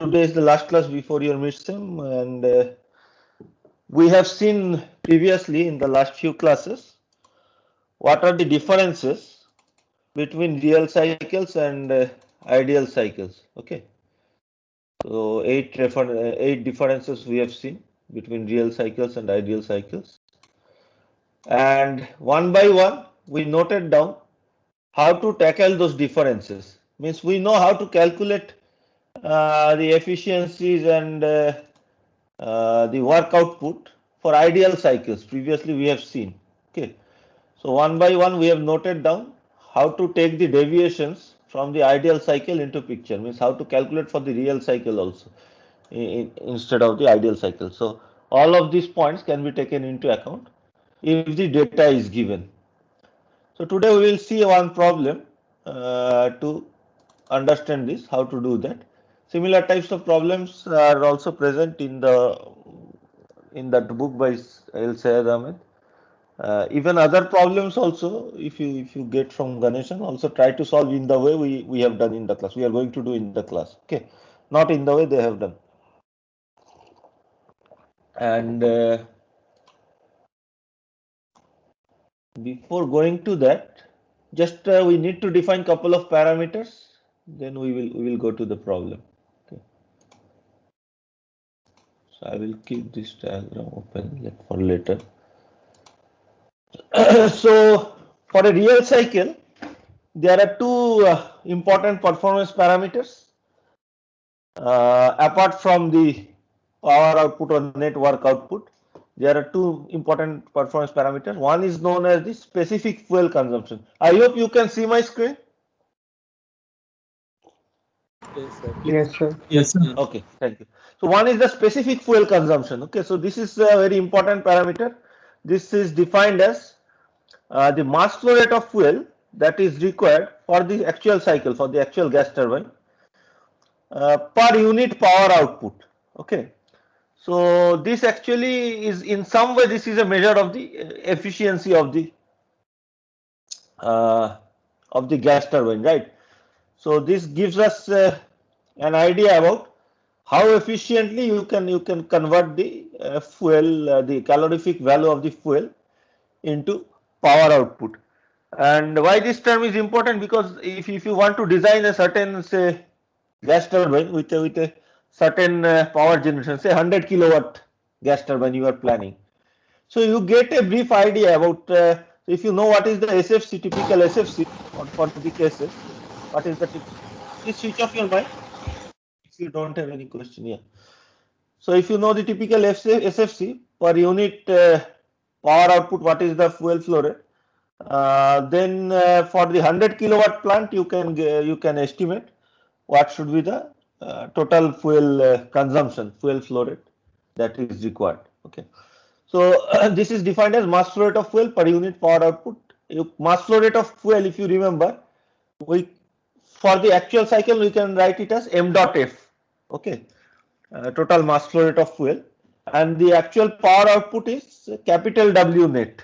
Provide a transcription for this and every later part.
Today is the last class before your midterm, and we have seen previously in the last few classes what are the differences between real cycles and ideal cycles. Okay, so eight differences we have seen between real cycles and ideal cycles, and one by one we noted down how to tackle those differences. Means we know how to calculate the efficiencies and the work output for ideal cycles. Previously we have seen. Okay, so one by one we have noted down how to take the deviations from the ideal cycle into picture, means how to calculate for the real cycle also instead of the ideal cycle. So all of these points can be taken into account if the data is given. So today we will see one problem to understand this, how to do that. Similar types of problems are also present in that book by El Sayed Ahmed. Even other problems also, if you get from Ganeshan, also try to solve in the way we have done in the class. We are going to do in the class. Okay, not in the way they have done. And before going to that, just we need to define couple of parameters. Then we will go to the problem. Okay. So I will keep this diagram open for later. So for a real cycle, there are two important performance parameters apart from the power output or net work output. There are two important performance parameters. One is known as the specific fuel consumption. I hope you can see my screen. Yes, sir. Yes, sir. Yes, sir. Okay, thank you. So one is the specific fuel consumption. Okay, so this is a very important parameter. This is defined as the mass flow rate of fuel that is required for the actual cycle, for the actual gas turbine per unit power output. Okay, so this actually is in some way this is a measure of the efficiency uh, of the gas turbine, right? So this gives us an idea about how efficiently you can convert the fuel, the calorific value of the fuel into power output. And why this term is important, because if you want to design a certain, say, gas turbine with a certain power generation, say 100 kilowatt gas turbine you are planning, so you get a brief idea about if you know what is the SFC, typical SFC for the cases, what is the please switch off your mic if you don't have any question. Yeah. So if you know the typical SFC per unit power output, what is the fuel flow rate? Then for the 100 kilowatt plant, you can estimate what should be the total fuel consumption, fuel flow rate that is required. Okay. So this is defined as mass flow rate of fuel per unit power output. Mass flow rate of fuel, if you remember, we for the actual cycle we can write it as m dot f. Okay, total mass flow rate of fuel, and the actual power output is capital W net,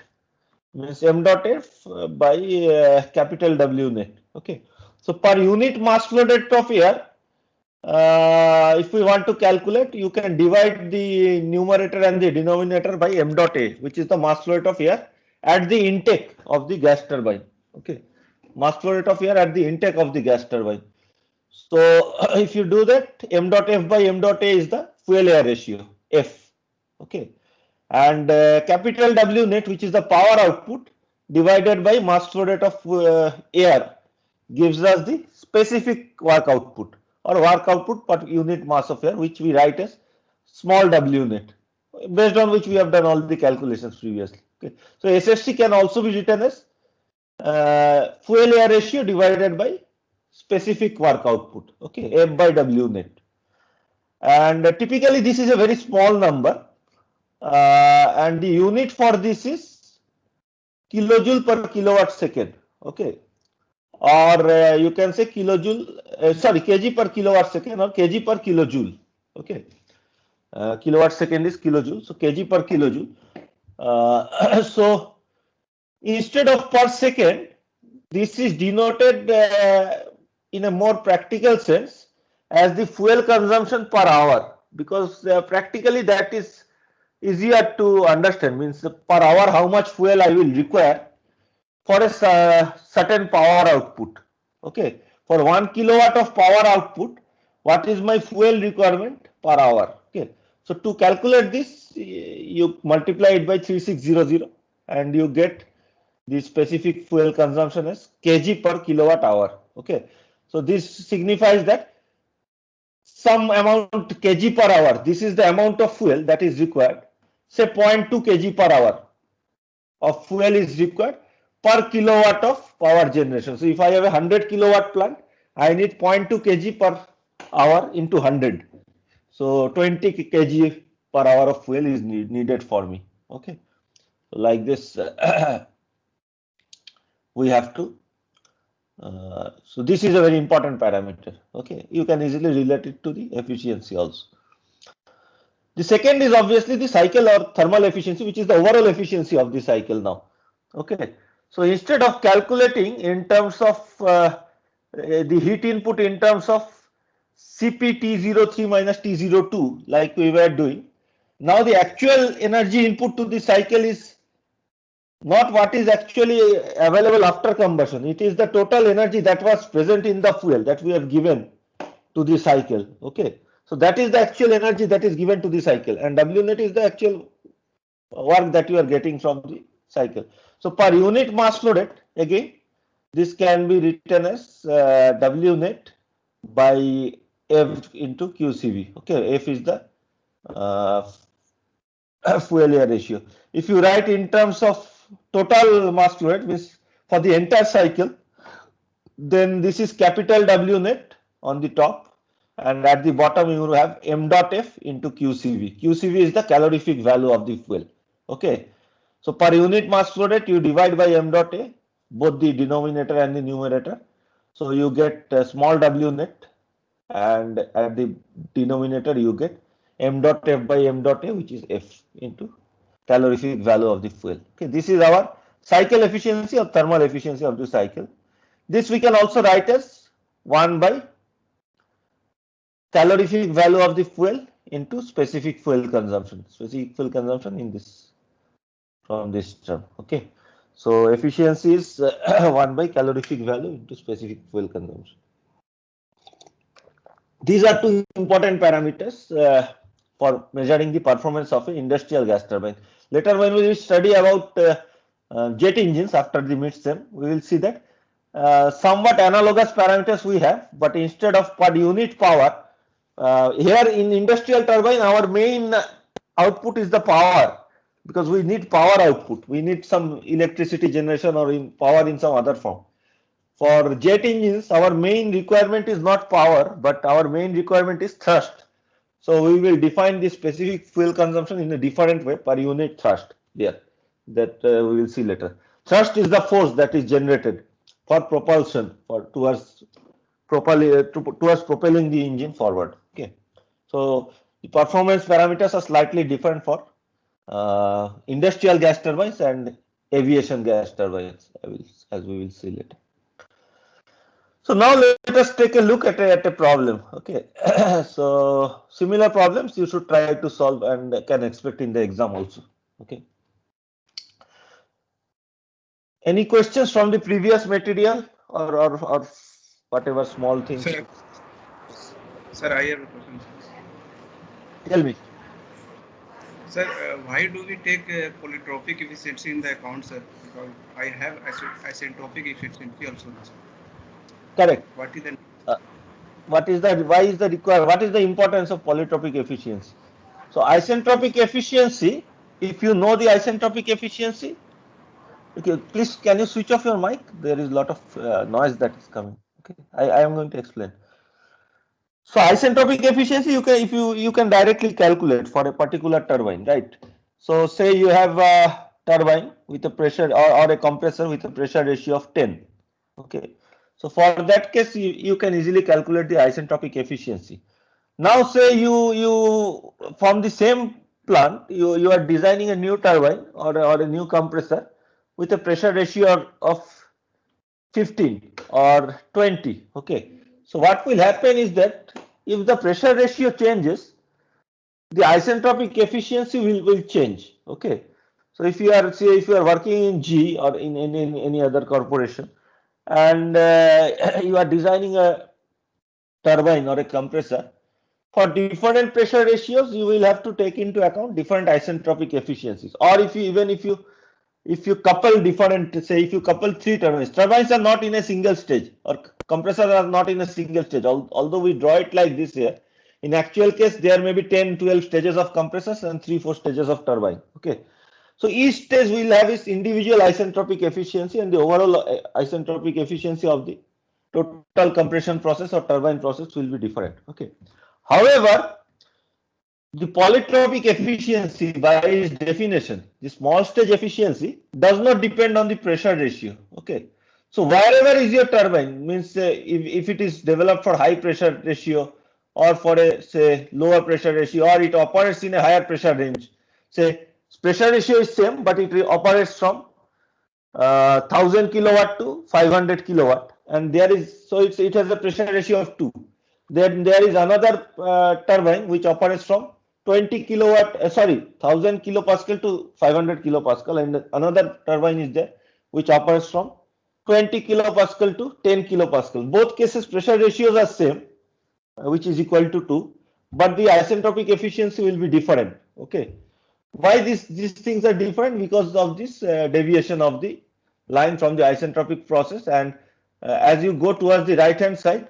means m dot f by capital W net. Okay, so per unit mass flow rate of air, if we want to calculate, you can divide the numerator and the denominator by m dot a, which is the mass flow rate of air at the intake of the gas turbine. Okay, mass flow rate of air at the intake of the gas turbine. So if you do that, m dot f by m dot a is the fuel air ratio, F. Okay, and capital W net, which is the power output, divided by mass flow rate of air, gives us the specific work output or work output per unit mass of air, which we write as small w net, based on which we have done all the calculations previously. Okay, so SFC can also be written as fuel air ratio divided by specific work output. Okay, F by W net, and typically this is a very small number, and the unit for this is kilojoule per kilowatt second. Okay, or you can say kilojoule, sorry, kg per kilowatt second or kg per kilojoule. Okay, kilowatt second is kilojoule, so kg per kilojoule. So instead of per second, this is denoted in a more practical sense as the fuel consumption per hour, because practically that is easier to understand, means per hour how much fuel I will require for a certain power output. Okay, for 1 kilowatt of power output, what is my fuel requirement per hour? Okay, so to calculate this, you multiply it by 3600 and you get the specific fuel consumption as kg per kilowatt hour. Okay, so this signifies that some amount kg per hour, this is the amount of fuel that is required, say 0.2 kg per hour of fuel is required per kilowatt of power generation. So if I have a 100 kilowatt plant, I need 0.2 kg per hour into 100. So 20 kg per hour of fuel is needed for me. Okay, so like this, we have to. So this is a very important parameter. Okay, you can easily relate it to the efficiency also. The second is obviously the cycle or thermal efficiency, which is the overall efficiency of the cycle now. Okay, so instead of calculating in terms of the heat input in terms of Cp T03 minus T02 like we were doing, now the actual energy input to the cycle is not what is actually available after combustion. It is the total energy that was present in the fuel that we have given to the cycle. Okay, so that is the actual energy that is given to the cycle, and W net is the actual work that you are getting from the cycle. So per unit mass flow rate, again, this can be written as W net by F into QCV. Okay, F is the fuel air ratio. If you write in terms of total mass flow rate, means for the entire cycle, then this is capital W net on the top, and at the bottom you will have m dot f into QCV. QCV is the calorific value of the fuel. Okay, so per unit mass flow rate you divide by m dot a, both the denominator and the numerator. So you get small w net, and at the denominator you get m dot f by m dot a, which is f into calorific value of the fuel. Okay, this is our cycle efficiency or thermal efficiency of the cycle. This we can also write as 1 by calorific value of the fuel into specific fuel consumption. Specific fuel consumption in this, from this term. Okay, so efficiency is 1 by calorific value into specific fuel consumption. These are two important parameters for measuring the performance of an industrial gas turbine. Later, when we will study about jet engines after the mid-sem, we will see that somewhat analogous parameters we have, but instead of per unit power, here in industrial turbine, our main output is the power, because we need power output. We need some electricity generation or in power in some other form. For jet engines, our main requirement is not power, but our main requirement is thrust. So we will define the specific fuel consumption in a different way per unit thrust there, that we will see later. Thrust is the force that is generated for propulsion, for towards propelling the engine forward. Okay, so the performance parameters are slightly different for industrial gas turbines and aviation gas turbines, as we will see later. So now let us take a look at a problem. Okay, so similar problems you should try to solve and can expect in the exam also. Okay. Any questions from the previous material or whatever small things? Sir, I have a question. Tell me. Sir, why do we take polytropic efficiency in the account, sir? Because I have isentropic efficiency also, sir. Correct. What is the what is the, why is the required, what is the importance of polytropic efficiency? So isentropic efficiency, if you know the isentropic efficiency, okay, please can you switch off your mic? There is a lot of noise that is coming. Okay, I am going to explain. So isentropic efficiency, you can, if you can directly calculate for a particular turbine, right? So say you have a turbine with a pressure or a compressor with a pressure ratio of 10. Okay, so for that case you can easily calculate the isentropic efficiency. Now say you from the same plant you are designing a new turbine or a new compressor with a pressure ratio of 15 or 20. Okay, so what will happen is that if the pressure ratio changes, the isentropic efficiency will change. Okay. So if you are, say, if you are working in G or in any other corporation, and you are designing a turbine or a compressor, for different pressure ratios, you will have to take into account different isentropic efficiencies. Or if you, even if you couple different, say if you couple three turbines are not in a single stage, or compressors are not in a single stage, although we draw it like this here. In actual case, there may be 10, 12 stages of compressors and 3, 4 stages of turbine. Okay. So each stage will have its individual isentropic efficiency, and the overall isentropic efficiency of the total compression process or turbine process will be different. Okay. However, the polytropic efficiency, by its definition, the small stage efficiency does not depend on the pressure ratio. Okay. So wherever is your turbine, means if it is developed for high pressure ratio or for a, say, lower pressure ratio, or it operates in a higher pressure range, say pressure ratio is same, but it operates from 1000 kilowatt to 500 kilowatt, and there is, so it has a pressure ratio of 2. Then there is another turbine which operates from 20 kilowatt, 1000 kilopascal to 500 kilopascal, and another turbine is there which operates from 20 kilopascal to 10 kilopascal. Both cases pressure ratios are same, which is equal to 2, but the isentropic efficiency will be different. Okay. Why these things are different? Because of this deviation of the line from the isentropic process, and as you go towards the right hand side,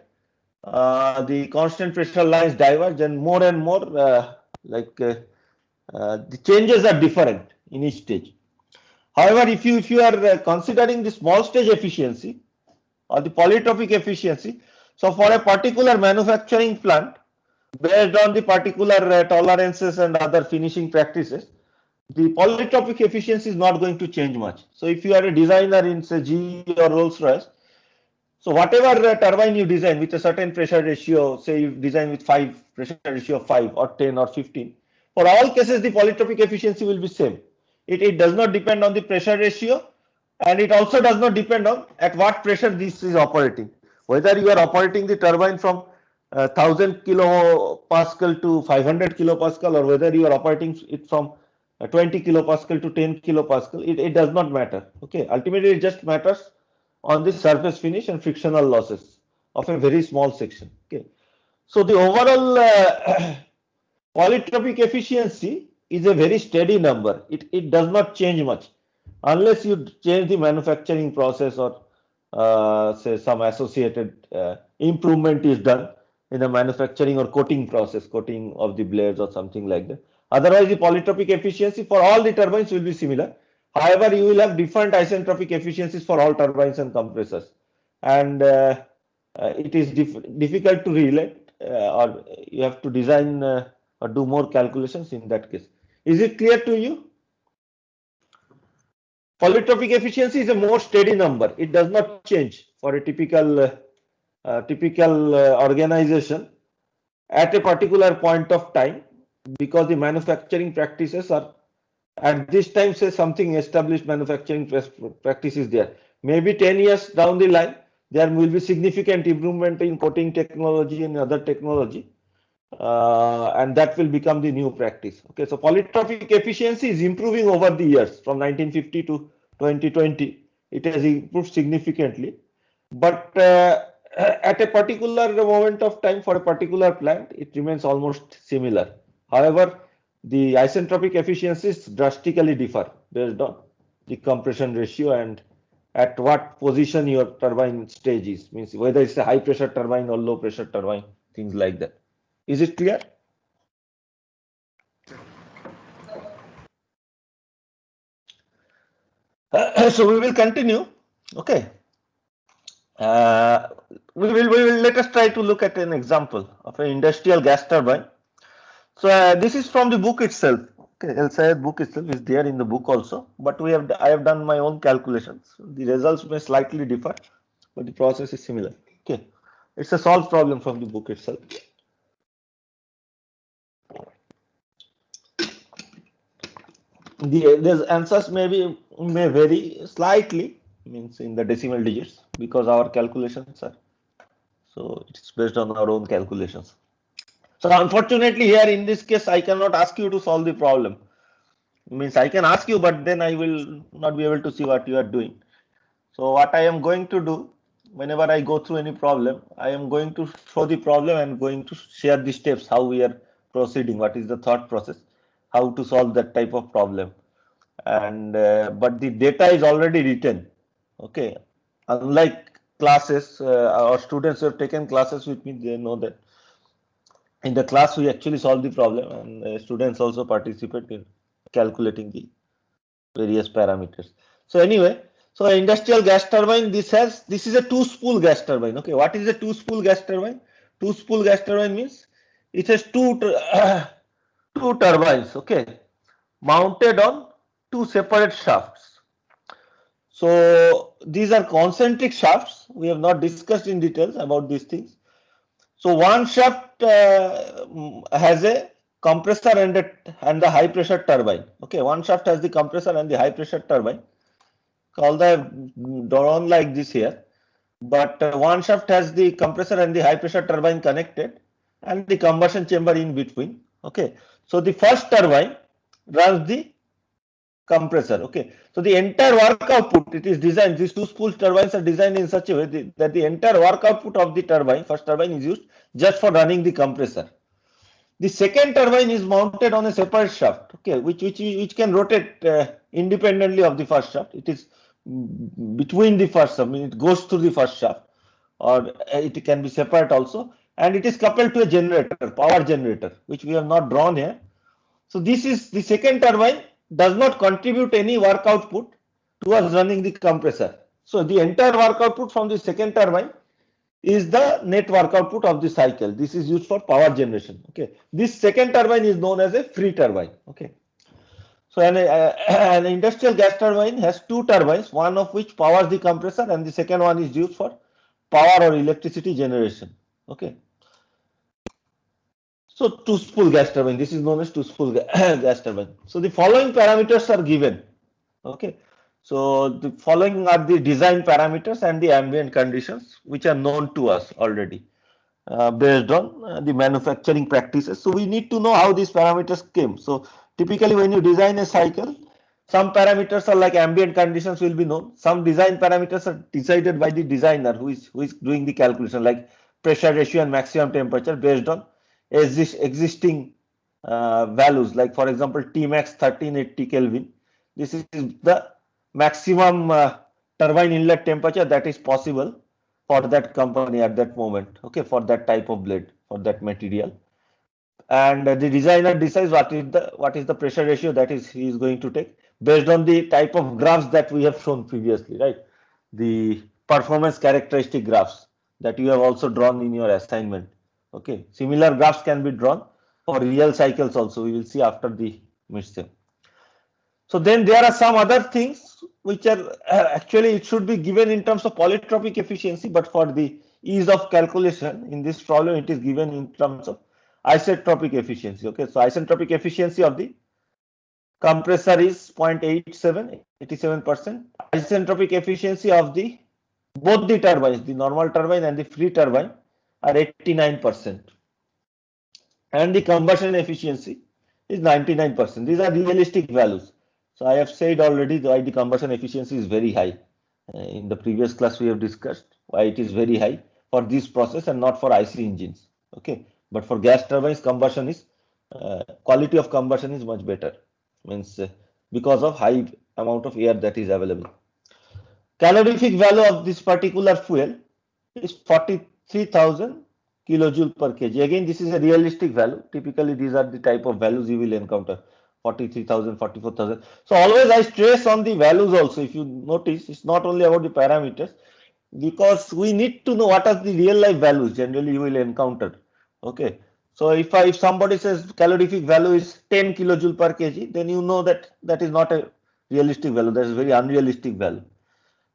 the constant pressure lines diverge, and more the changes are different in each stage. However, if you are considering the small stage efficiency or the polytropic efficiency, so for a particular manufacturing plant, based on the particular tolerances and other finishing practices, the polytropic efficiency is not going to change much. So if you are a designer in, say, GE or Rolls-Royce, so whatever turbine you design with a certain pressure ratio, say you design with pressure ratio of 5 or 10 or 15, for all cases the polytropic efficiency will be same. It does not depend on the pressure ratio, and it also does not depend on at what pressure this is operating. Whether you are operating the turbine from 1000 kilopascal to 500 kilopascal, or whether you are operating it from 20 kilopascal to 10 kilopascal, it does not matter. Okay, ultimately it just matters on the surface finish and frictional losses of a very small section. Okay, so the overall polytropic efficiency is a very steady number. It does not change much unless you change the manufacturing process, or say some associated improvement is done in the manufacturing or coating process, coating of the blades or something like that. Otherwise, the polytropic efficiency for all the turbines will be similar. However, you will have different isentropic efficiencies for all turbines and compressors, and it is difficult to relate, or you have to design or do more calculations in that case. Is it clear to you? Polytropic efficiency is a more steady number. It does not change for a typical organization at a particular point of time, because the manufacturing practices are at this time, say something established manufacturing practice is there. Maybe 10 years down the line, there will be significant improvement in coating technology and other technology, and that will become the new practice. Okay, so polytropic efficiency is improving over the years from 1950 to 2020. It has improved significantly, but at a particular moment of time for a particular plant, it remains almost similar. However, the isentropic efficiencies drastically differ based on the compression ratio and at what position your turbine stage is, means whether it's a high pressure turbine or low pressure turbine, things like that. Is it clear? So we will continue. Okay. We will let us try to look at an example of an industrial gas turbine. So this is from the book itself. Okay, El Sayed book itself is there in the book also, but I have done my own calculations. The results may slightly differ, but the process is similar. Okay, it's a solved problem from the book itself. The answers may vary slightly, means in the decimal digits, because our calculations are, so it's based on our own calculations. So unfortunately here in this case, I cannot ask you to solve the problem. Means I can ask you, but then I will not be able to see what you are doing. So what I am going to do, whenever I go through any problem, I am going to show the problem and going to share the steps, how we are proceeding, what is the thought process, how to solve that type of problem. And but the data is already written. Okay, unlike classes, our students who have taken classes with me, they know that in the class we actually solve the problem, and students also participate in calculating the various parameters. So anyway, so industrial gas turbine, this is a two spool gas turbine. Okay, what is a two spool gas turbine? Two spool gas turbine means it has two turbines, okay, mounted on two separate shafts. So these are concentric shafts. We have not discussed in details about these things. So one shaft has a compressor and the high pressure turbine. Okay, one shaft has the compressor and the high pressure turbine. All the drawn like this here. But one shaft has the compressor and the high pressure turbine connected, and the combustion chamber in between. Okay, so the first turbine runs the compressor. Okay, so the entire work output, it is designed, these two spool turbines are designed in such a way that the entire work output of the turbine, first turbine, is used just for running the compressor. The second turbine is mounted on a separate shaft, okay, which can rotate independently of the first shaft. It is between the first shaft, I mean it goes through the first shaft, or it can be separate also, and it is coupled to a generator, power generator, which we have not drawn here. So this is the second turbine does not contribute any work output towards running the compressor. So the entire work output from the second turbine is the net work output of the cycle. This is used for power generation. Okay, this second turbine is known as a free turbine. Okay, so an industrial gas turbine has two turbines, one of which powers the compressor, and the second one is used for power or electricity generation. Okay, so two spool gas turbine. This is known as two spool gas turbine. So the following parameters are given. Okay, so the following are the design parameters and the ambient conditions which are known to us already based on the manufacturing practices. So we need to know how these parameters came. So typically when you design a cycle, some parameters are like ambient conditions will be known. Some design parameters are decided by the designer who is doing the calculation, like pressure ratio and maximum temperature based on existing values. Like for example, Tmax 1380 Kelvin. This is the maximum turbine inlet temperature that is possible for that company at that moment, okay, for that type of blade, for that material. And the designer decides what is the pressure ratio that is he is going to take based on the type of graphs that we have shown previously, right? The performance characteristic graphs that you have also drawn in your assignment. Okay, similar graphs can be drawn for real cycles also. We will see after the midterm. So then there are some other things which are actually it should be given in terms of polytropic efficiency, but for the ease of calculation in this problem, it is given in terms of isentropic efficiency. Okay, so isentropic efficiency of the compressor is 0.87, 87%. Isentropic efficiency of the both the turbines, the normal turbine and the free turbine, are 89%. And the combustion efficiency is 99%. These are realistic values. So I have said already why the combustion efficiency is very high. In the previous class we have discussed why it is very high for this process and not for IC engines. Okay, but for gas turbines, combustion is quality of combustion is much better. Means because of high amount of air that is available. Calorific value of this particular fuel is 43,000 kilojoule per kg. Again, this is a realistic value. Typically, these are the type of values you will encounter. 43,000, 44,000. So always I stress on the values also. If you notice, it's not only about the parameters, because we need to know what are the real life values generally you will encounter. Okay. So if somebody says calorific value is 10 kilojoule per kg, then you know that that is not a realistic value. That is a very unrealistic value.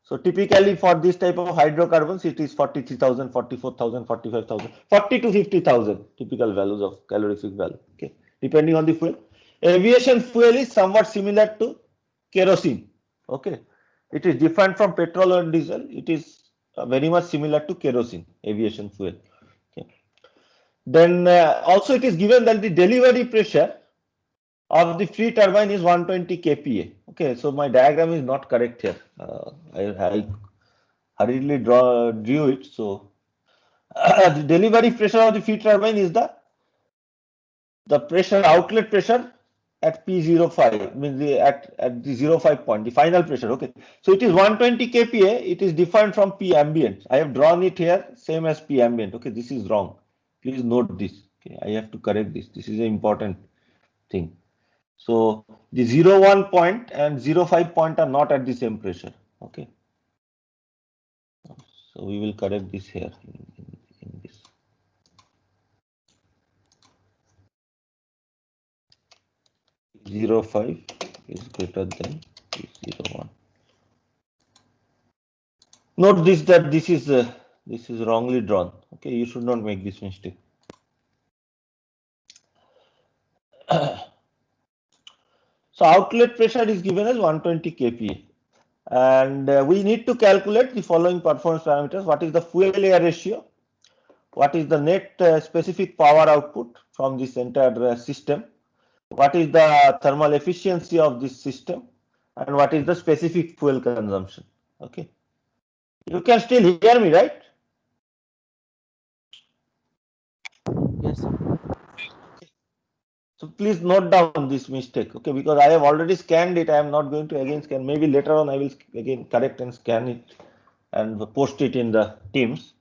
So typically for this type of hydrocarbons, it is 43,000, 44,000, 45,000, 40 to 50,000 typical values of calorific value. Okay, depending on the fuel. Aviation fuel is somewhat similar to kerosene. Okay, it is different from petrol and diesel. It is very much similar to kerosene, aviation fuel. Okay. Then also it is given that the delivery pressure of the free turbine is 120 kPa. Okay, so my diagram is not correct here. I hurriedly drew it. So the delivery pressure of the free turbine is the pressure, outlet pressure at P05, means at the 05 point, the final pressure. Okay, so it is 120 kPa. It is defined from P ambient. I have drawn it here same as P ambient. Okay, this is wrong. Please note this. Okay, I have to correct this. This is an important thing. So the 01 point and 05 point are not at the same pressure. Okay, so we will correct this here in this. 05 is greater than 01. Note this, that this is wrongly drawn. Okay, you should not make this mistake. So outlet pressure is given as 120 kPa, and we need to calculate the following performance parameters. What is the fuel air ratio? What is the net specific power output from this entire system? What is the thermal efficiency of this system? And what is the specific fuel consumption? Okay, you can still hear me, right? Yes, sir. So please note down this mistake, okay, because I have already scanned it. I am not going to again scan. Maybe later on I will again correct and scan it and post it in the Teams.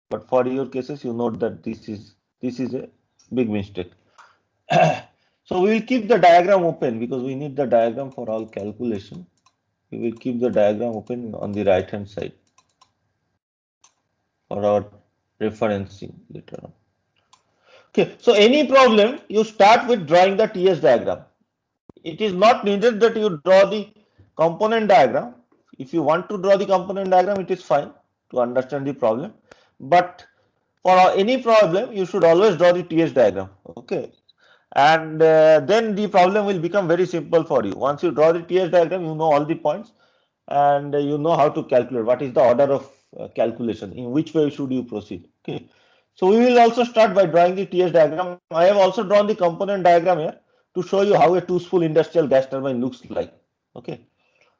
But for your cases, you note that this is a big mistake. So we will keep the diagram open because we need the diagram for all calculation. We will keep the diagram open on the right hand side for our referencing later on. Okay, so any problem, you start with drawing the TS diagram. It is not needed that you draw the component diagram. If you want to draw the component diagram, it is fine to understand the problem. But for any problem, you should always draw the TS diagram. Okay, and then the problem will become very simple for you. Once you draw the TS diagram, you know all the points, and you know how to calculate what is the order of calculation, in which way should you proceed. Okay, so we will also start by drawing the TS diagram. I have also drawn the component diagram here to show you how a two-spool industrial gas turbine looks like. Okay,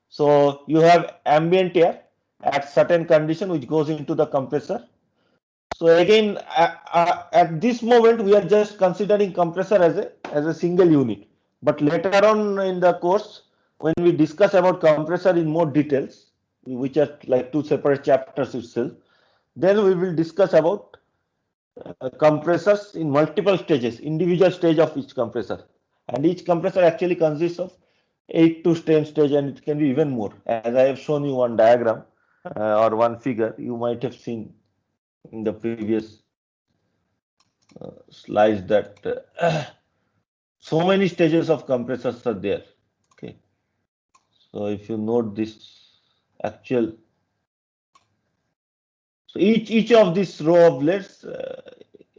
so you have ambient air at certain condition which goes into the compressor. So again, at this moment, we are just considering compressor as a single unit. But later on in the course, when we discuss about compressor in more details, which are like two separate chapters itself, then we will discuss about compressors in multiple stages, individual stage of each compressor. And each compressor actually consists of 8 to 10 stage, and it can be even more. As I have shown you one diagram or one figure, you might have seen in the previous slides that so many stages of compressors are there. Okay, so if you note this actual, so each of this row of blades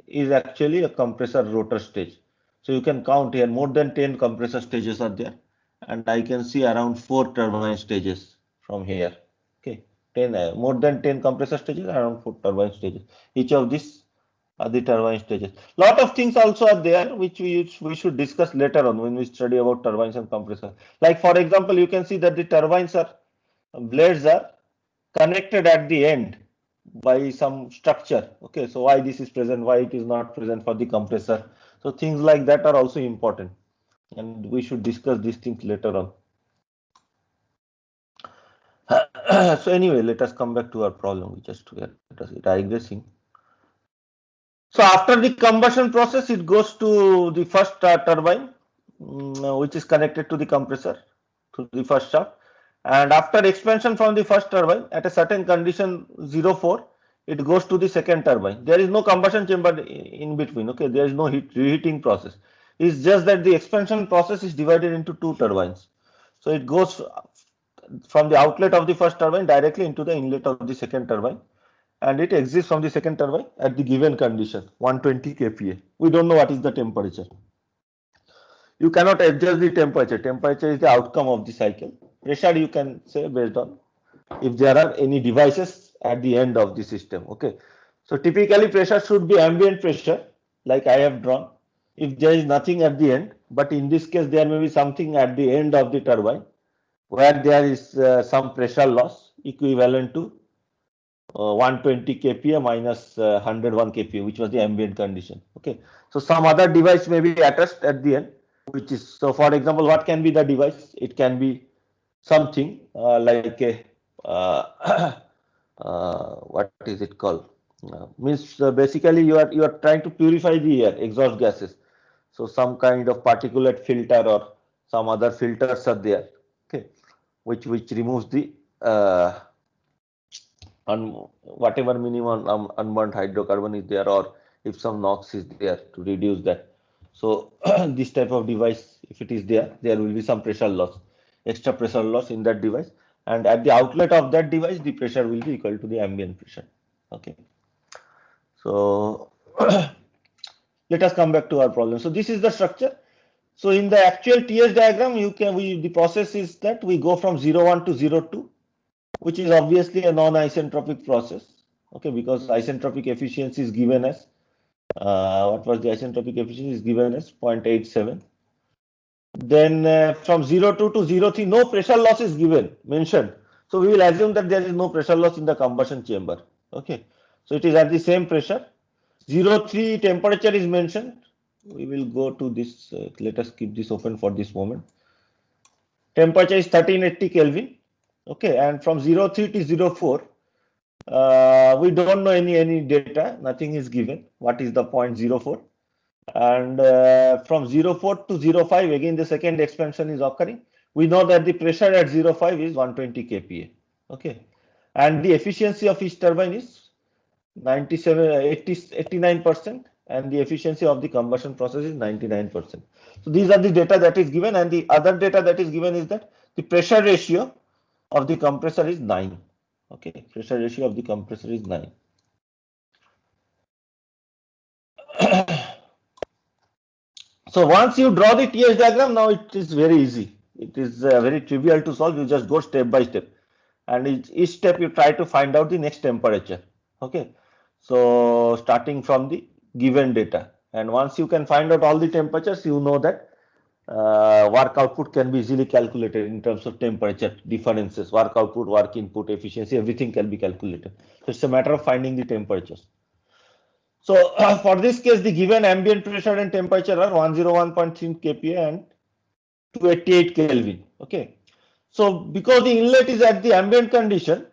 is actually a compressor rotor stage. So you can count here more than 10 compressor stages are there, and I can see around 4 turbine stages from here. Okay, 10 more than 10 compressor stages, around 4 turbine stages. Each of these are the turbine stages. Lot of things also are there which we should discuss later on when we study about turbines and compressors. Like for example, you can see that the turbines are blades are connected at the end by some structure. Okay, so why this is present, why it is not present for the compressor. So things like that are also important, and we should discuss these things later on. So anyway, let us come back to our problem. We just were digressing. So after the combustion process, it goes to the first turbine, which is connected to the compressor, to the first shaft. And after expansion from the first turbine at a certain condition 04, it goes to the second turbine. There is no combustion chamber in between. Okay, there is no reheating process. It's just that the expansion process is divided into two turbines. So it goes from the outlet of the first turbine directly into the inlet of the second turbine, and it exits from the second turbine at the given condition 120 kPa. We don't know what is the temperature. You cannot adjust the temperature. Temperature is the outcome of the cycle. Pressure you can say based on if there are any devices at the end of the system. Okay, so typically pressure should be ambient pressure, like I have drawn. If there is nothing at the end, but in this case there may be something at the end of the turbine where there is some pressure loss equivalent to 120 kPa minus 101 kPa, which was the ambient condition. Okay, so some other device may be attached at the end, which is, so for example, what can be the device? It can be something like a what is it called? Means basically you are trying to purify the air, exhaust gases. So some kind of particulate filter or some other filters are there. Okay, which removes the whatever minimum unburnt hydrocarbon is there, or if some NOx is there to reduce that. So this type of device, if it is there, there will be some pressure loss, extra pressure loss in that device, and at the outlet of that device, the pressure will be equal to the ambient pressure. Okay. So let us come back to our problem. So this is the structure. So in the actual TS diagram, the process is that we go from 01 to 02, which is obviously a non-isentropic process. Okay, because isentropic efficiency is given as what was the isentropic efficiency is given as 0.87. Then from 02 to 03, no pressure loss is mentioned. So we will assume that there is no pressure loss in the combustion chamber. Okay, so it is at the same pressure. 03 temperature is mentioned. We will go to this. Let us keep this open for this moment. Temperature is 1380 Kelvin. Okay, and from 03 to 04, we don't know any data. Nothing is given. What is the 0.04? And from 04 to 05, again the second expansion is occurring. We know that the pressure at 05 is 120 kPa. Okay, and the efficiency of each turbine is 89%, and the efficiency of the combustion process is 99%. So these are the data that is given, and the other data that is given is that the pressure ratio of the compressor is 9. Okay, pressure ratio of the compressor is 9. So once you draw the TS diagram, now it is very easy. It is very trivial to solve. You just go step by step, and each step you try to find out the next temperature. Okay, so starting from the given data, and once you can find out all the temperatures, you know that work output can be easily calculated in terms of temperature differences. Work output, work input, efficiency, everything can be calculated. So it's a matter of finding the temperatures. So for this case, the given ambient pressure and temperature are 101.3 kPa and 288 Kelvin. Okay. So because the inlet is at the ambient condition,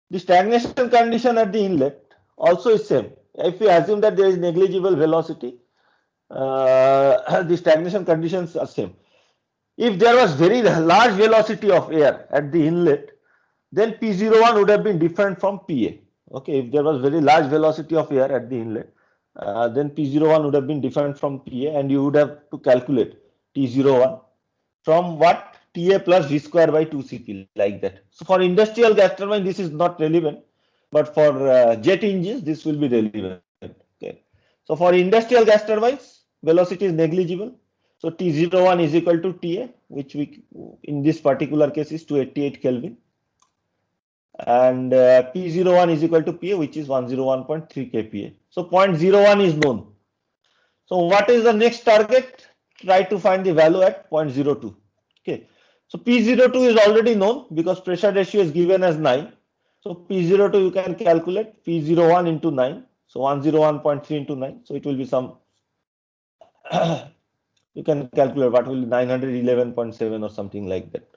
the stagnation condition at the inlet also is same. If we assume that there is negligible velocity, the stagnation conditions are same. If there was very large velocity of air at the inlet, then P01 would have been different from PA. Okay, if there was very large velocity of air at the inlet, then P01 would have been different from PA, and you would have to calculate T01 from what? TA plus V square by 2Cp, like that. So for industrial gas turbine, this is not relevant, but for jet engines, this will be relevant. Okay. So for industrial gas turbines, velocity is negligible. So T01 is equal to TA, which we in this particular case is 288 Kelvin. And P01 is equal to PA, which is 101.3 kPa. So 0.01 is known. So what is the next target? Try to find the value at 0.02. Okay. So P02 is already known because pressure ratio is given as 9. So P02 you can calculate P01 into 9. So 101.3 into 9. So it will be some, you can calculate what will be 911.7 or something like that.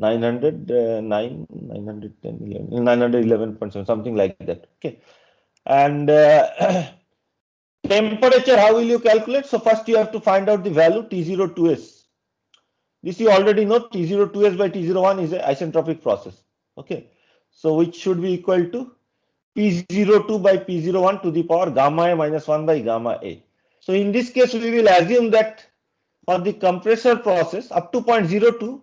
911.7, something like that. Okay. And temperature, how will you calculate? So first you have to find out the value T02s. This you already know, T02s by T01 is an isentropic process. Okay. So which should be equal to P02 by P01 to the power gamma A minus 1 by gamma A. So in this case, we will assume that for the compressor process up to 0.02,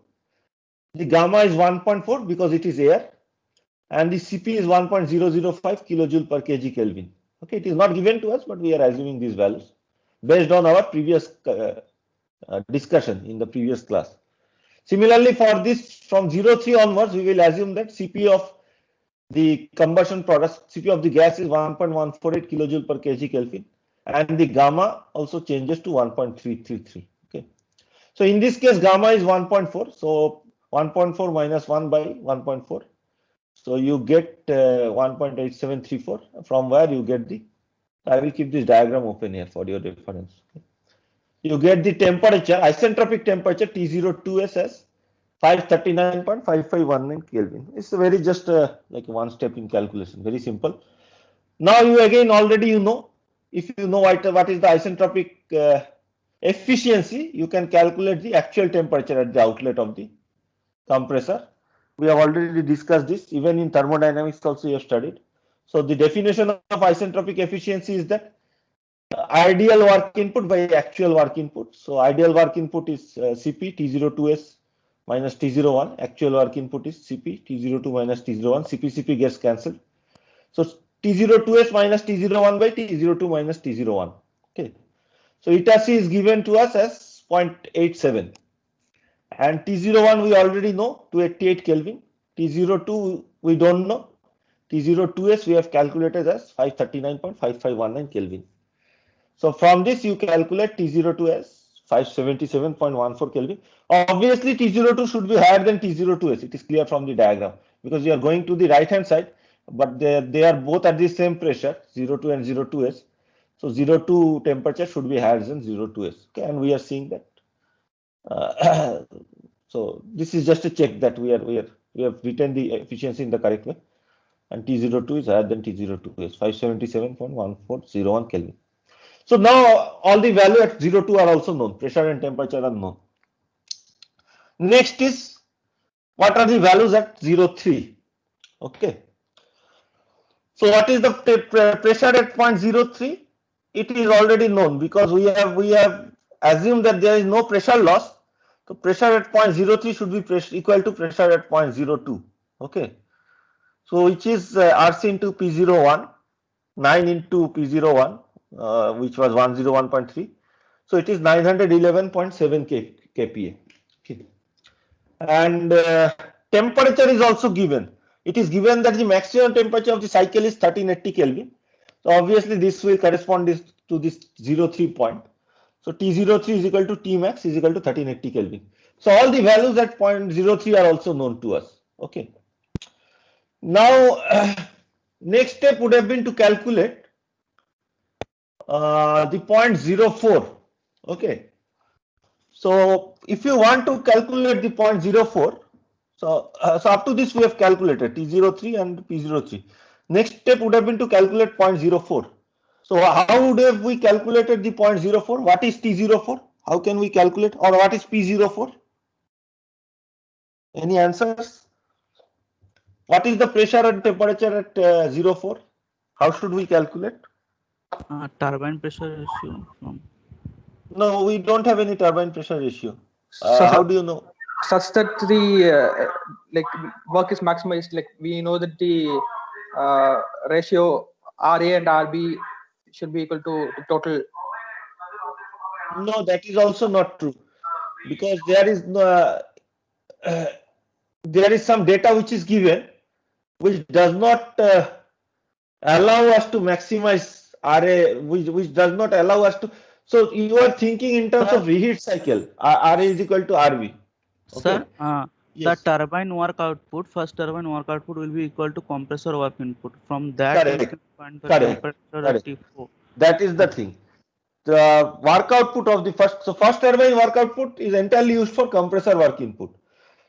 the gamma is 1.4 because it is air, and the Cp is 1.005 kilojoule per kg Kelvin. Okay, it is not given to us, but we are assuming these values based on our previous discussion in the previous class. Similarly, for this from 03 onwards, we will assume that Cp of the combustion product, Cp of the gas is 1.148 kilojoule per kg Kelvin, and the gamma also changes to 1.333. Okay. So in this case, gamma is 1.4. So 1.4 minus 1 by 1.4. So you get 1.8734, from where you get the, I will keep this diagram open here for your reference. You get the temperature, isentropic temperature T02S as 539.5519 Kelvin. It's a very just like one step in calculation, very simple. Now you again already you know, if you know what is the isentropic efficiency, you can calculate the actual temperature at the outlet of the compressor. We have already discussed this, even in thermodynamics also you have studied. So the definition of isentropic efficiency is that ideal work input by actual work input. So ideal work input is Cp T02S minus T01. Actual work input is Cp T02 minus T01. Cp gets cancelled. So T02S minus T01 by T02 minus T01. Okay. So eta C is given to us as 0.87. And T01 we already know, 288 Kelvin. T02 we don't know. T02S we have calculated as 539.5519 Kelvin. So from this you calculate T02 as 577.14 Kelvin. Obviously T02 should be higher than T02S. It is clear from the diagram because you are going to the right hand side, but they are both at the same pressure, 02 and 02S. So 02 temperature should be higher than 02S. Okay, and we are seeing that. So this is just a check that we have written the efficiency in the correct way, and T02 is higher than T02S, 577.1401 Kelvin. So now all the value at 02 are also known, pressure and temperature are known. Next is what are the values at 03? Okay. So what is the pressure at 0.03? It is already known because we have assumed that there is no pressure loss. So pressure at 0.03 should be equal to pressure at 0.02. Okay. So which is RC into P01, 9 into P01, which was 101.3. So it is 911.7 kPa. Okay. And temperature is also given. It is given that the maximum temperature of the cycle is 1380 Kelvin. So obviously this will correspond to this 03 point. So T03 is equal to Tmax is equal to 1380 Kelvin. So all the values at 0.03 are also known to us. Okay. Now next step would have been to calculate the 0.04. Okay. So if you want to calculate the 0.04, so up to this we have calculated T03 and P03. Next step would have been to calculate 0.04. So how would have we calculated the 0.04? What is T04? How can we calculate, or what is P04? Any answers? What is the pressure and temperature at 04? How should we calculate? Turbine pressure ratio from. No, we don't have any turbine pressure ratio. How do you know? Such that the like work is maximized. Like we know that the ratio RA and RB should be equal to the total. No, that is also not true, because there is some data which is given which does not allow us to maximize RA, which does not allow us to. So you are thinking in terms of reheat cycle. RA is equal to RB. Okay. Sir, Yes. the turbine work output, first turbine work output will be equal to compressor work input. From that, Correct. you can find the Correct. temperature at T4. That is the thing. The work output of the first turbine work output is entirely used for compressor work input.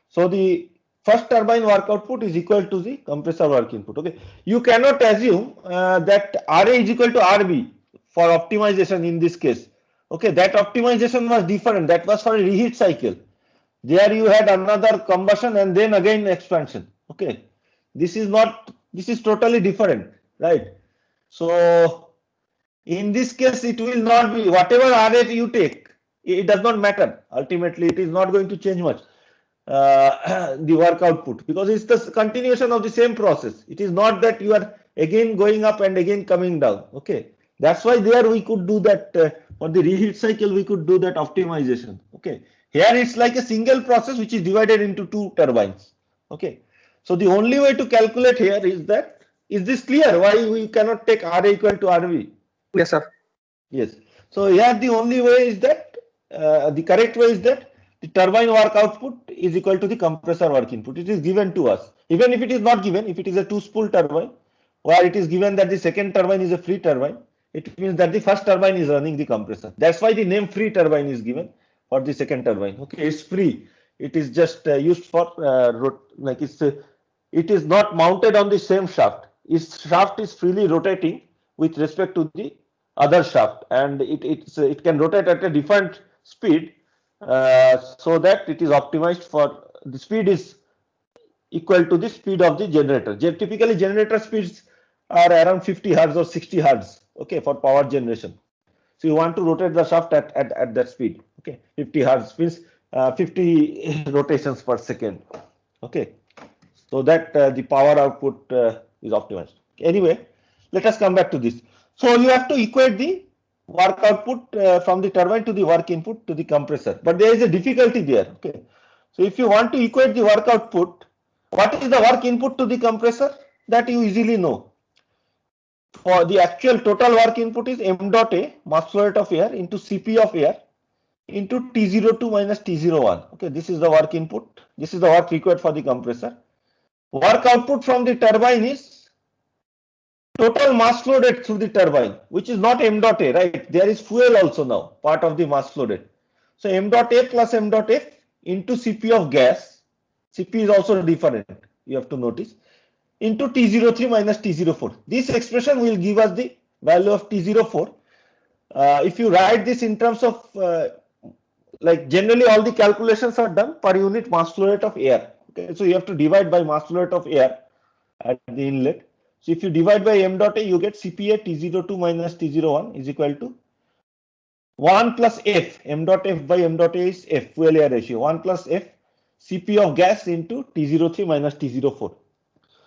So the first turbine work output is equal to the compressor work input. Okay. You cannot assume that RA is equal to RB for optimization in this case. Okay. That optimization was different. That was for a reheat cycle. There you had another combustion and then again expansion. Okay. This is totally different, right? So in this case, it will not be whatever RA you take, it does not matter. Ultimately, it is not going to change much the work output, because it's the continuation of the same process. It is not that you are again going up and again coming down. Okay, that's why there we could do that for the reheat cycle. We could do that optimization. Okay, here it's like a single process which is divided into two turbines. Okay, so the only way to calculate here is that, is this clear? Why we cannot take RA equal to RV? Yes, sir. Yes. So here the only way is that the correct way is that the turbine work output is equal to the compressor work input. It is given to us. Even if it is not given, if it is a two-spool turbine, where it is given that the second turbine is a free turbine, it means that the first turbine is running the compressor. That's why the name free turbine is given for the second turbine. Okay, it's free. It is just used for like it is not mounted on the same shaft. Its shaft is freely rotating with respect to the other shaft, and it can rotate at a different speed, so that it is optimized for the speed is equal to the speed of the generator. Typically generator speeds are around 50 hertz or 60 hertz, okay, for power generation. So you want to rotate the shaft at that speed, okay. 50 hertz means 50 rotations per second, okay, so that the power output is optimized. Anyway, let us come back to this. So you have to equate the work output from the turbine to the work input to the compressor, but there is a difficulty there, okay. So if you want to equate the work output, what is the work input to the compressor, that you easily know. For the actual total work input is m dot a, mass flow rate of air, into Cp of air into T02 minus T01. Okay, this is the work input. This is the work required for the compressor. Work output from the turbine is total mass flow rate through the turbine, which is not m dot a, right? There is fuel also now, part of the mass flow rate. So m dot a plus m dot f into Cp of gas. Cp is also different, you have to notice, into T03 minus T04. This expression will give us the value of T04. If you write this in terms of like generally all the calculations are done per unit mass flow rate of air. Okay, so you have to divide by mass flow rate of air at the inlet. So if you divide by m dot a, you get Cpa T02 minus T01 is equal to 1 plus F. M dot F by m dot a is F, fuel air ratio. 1 plus F Cp of gas into T03 minus T04.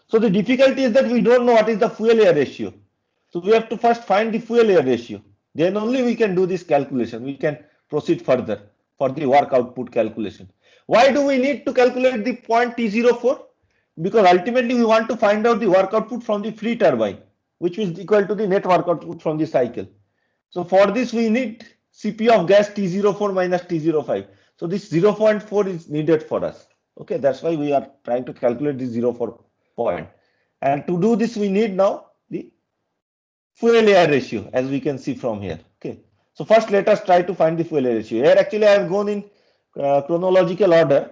So the difficulty is that we don't know what is the fuel air ratio. So we have to first find the fuel air ratio. Then only we can do this calculation. We can proceed further for the work output calculation. Why do we need to calculate the point T04? Because ultimately we want to find out the work output from the free turbine, which is equal to the net work output from the cycle. So for this we need Cp of gas T04 minus T05. So this 0.4 is needed for us. Okay, that's why we are trying to calculate the 0.4 point. And to do this, we need now the fuel air ratio, as we can see from here. Okay, so first let us try to find the fuel air ratio. Here actually I have gone in chronological order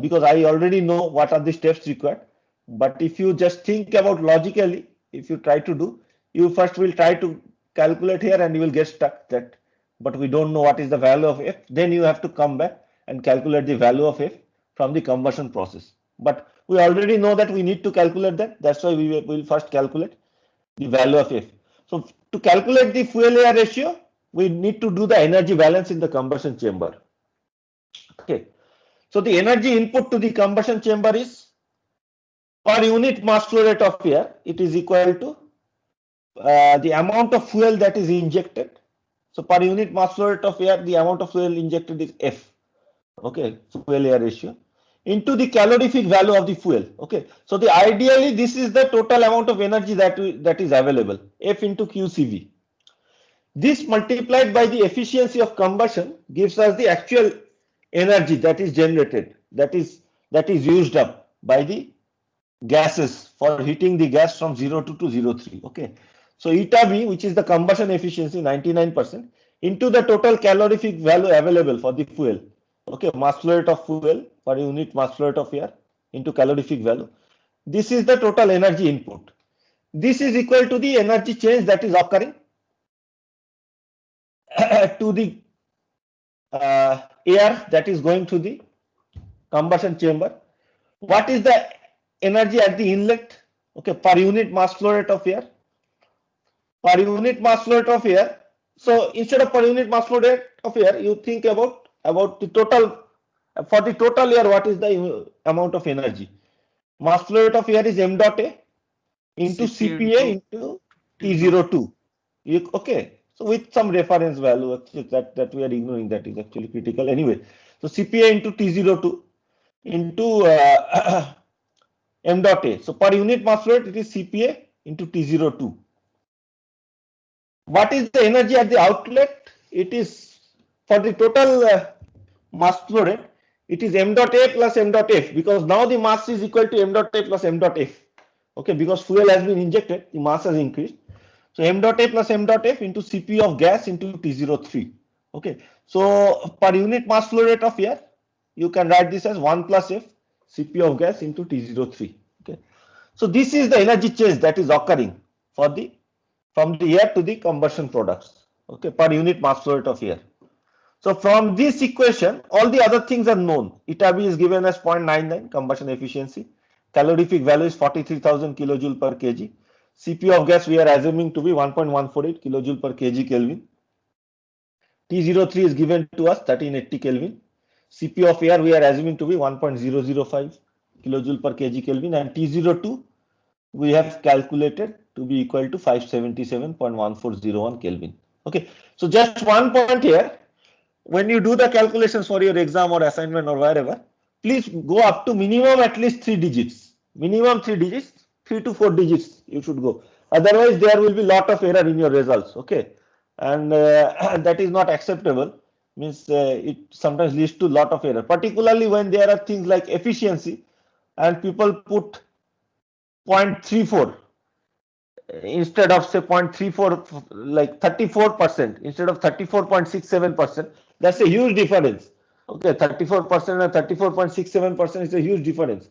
because I already know what are the steps required. But if you just think about logically, if you try to do, you first will try to calculate here and you will get stuck that, but we don't know what is the value of F. Then you have to come back and calculate the value of F from the combustion process. But we already know that we need to calculate that. That's why we will first calculate the value of F. So to calculate the fuel air ratio, we need to do the energy balance in the combustion chamber. Okay. So the energy input to the combustion chamber is per unit mass flow rate of air. It is equal to the amount of fuel that is injected. So per unit mass flow rate of air, the amount of fuel injected is F. Okay, fuel air ratio into the calorific value of the fuel. Okay, so the ideally this is the total amount of energy that is available, F into QCV. This multiplied by the efficiency of combustion gives us the actual energy that is generated, that is used up by the gases for heating the gas from 02 to 03. Okay, so eta B, which is the combustion efficiency 99%, into the total calorific value available for the fuel. Okay, mass flow rate of fuel per unit mass flow rate of air into calorific value. This is the total energy input. This is equal to the energy change that is occurring to the air that is going to the combustion chamber. What is the energy at the inlet? Okay, per unit mass flow rate of air. Per unit mass flow rate of air. So instead of per unit mass flow rate of air, you think about the total. For the total air, what is the amount of energy? Mass flow rate of air is m dot a into Cpa into T02. Okay, so with some reference value that we are ignoring, that is actually critical anyway. So Cpa into T02 into m dot a. So per unit mass flow rate, it is Cpa into T02. what is the energy at the outlet? It is for the total mass flow rate. It is m dot a plus m dot f, because now the mass is equal to m dot a plus m dot f. Okay, because fuel has been injected, the mass has increased. So m dot a plus m dot f into Cp of gas into T03. Okay, so per unit mass flow rate of air, you can write this as 1 plus f Cp of gas into T03. Okay, so this is the energy change that is occurring for the from the air to the combustion products. Okay, per unit mass flow rate of air. So from this equation, all the other things are known. Eta B is given as 0.99 combustion efficiency. Calorific value is 43,000 kilojoule per kg. Cp of gas we are assuming to be 1.148 kilojoule per kg Kelvin. T03 is given to us 1380 Kelvin. Cp of air we are assuming to be 1.005 kilojoule per kg Kelvin, and T02 we have calculated to be equal to 577.1401 Kelvin. Okay, so just one point here. When you do the calculations for your exam or assignment or wherever, please go up to minimum at least 3 digits. Minimum 3 digits, 3 to 4 digits you should go. Otherwise, there will be lot of error in your results. Okay, and that is not acceptable. Means it sometimes leads to lot of error, particularly when there are things like efficiency, and people put 0.34 instead of say 0.34, like 34% instead of 34.67%. That's a huge difference. Okay, 34% and 34.67% is a huge difference.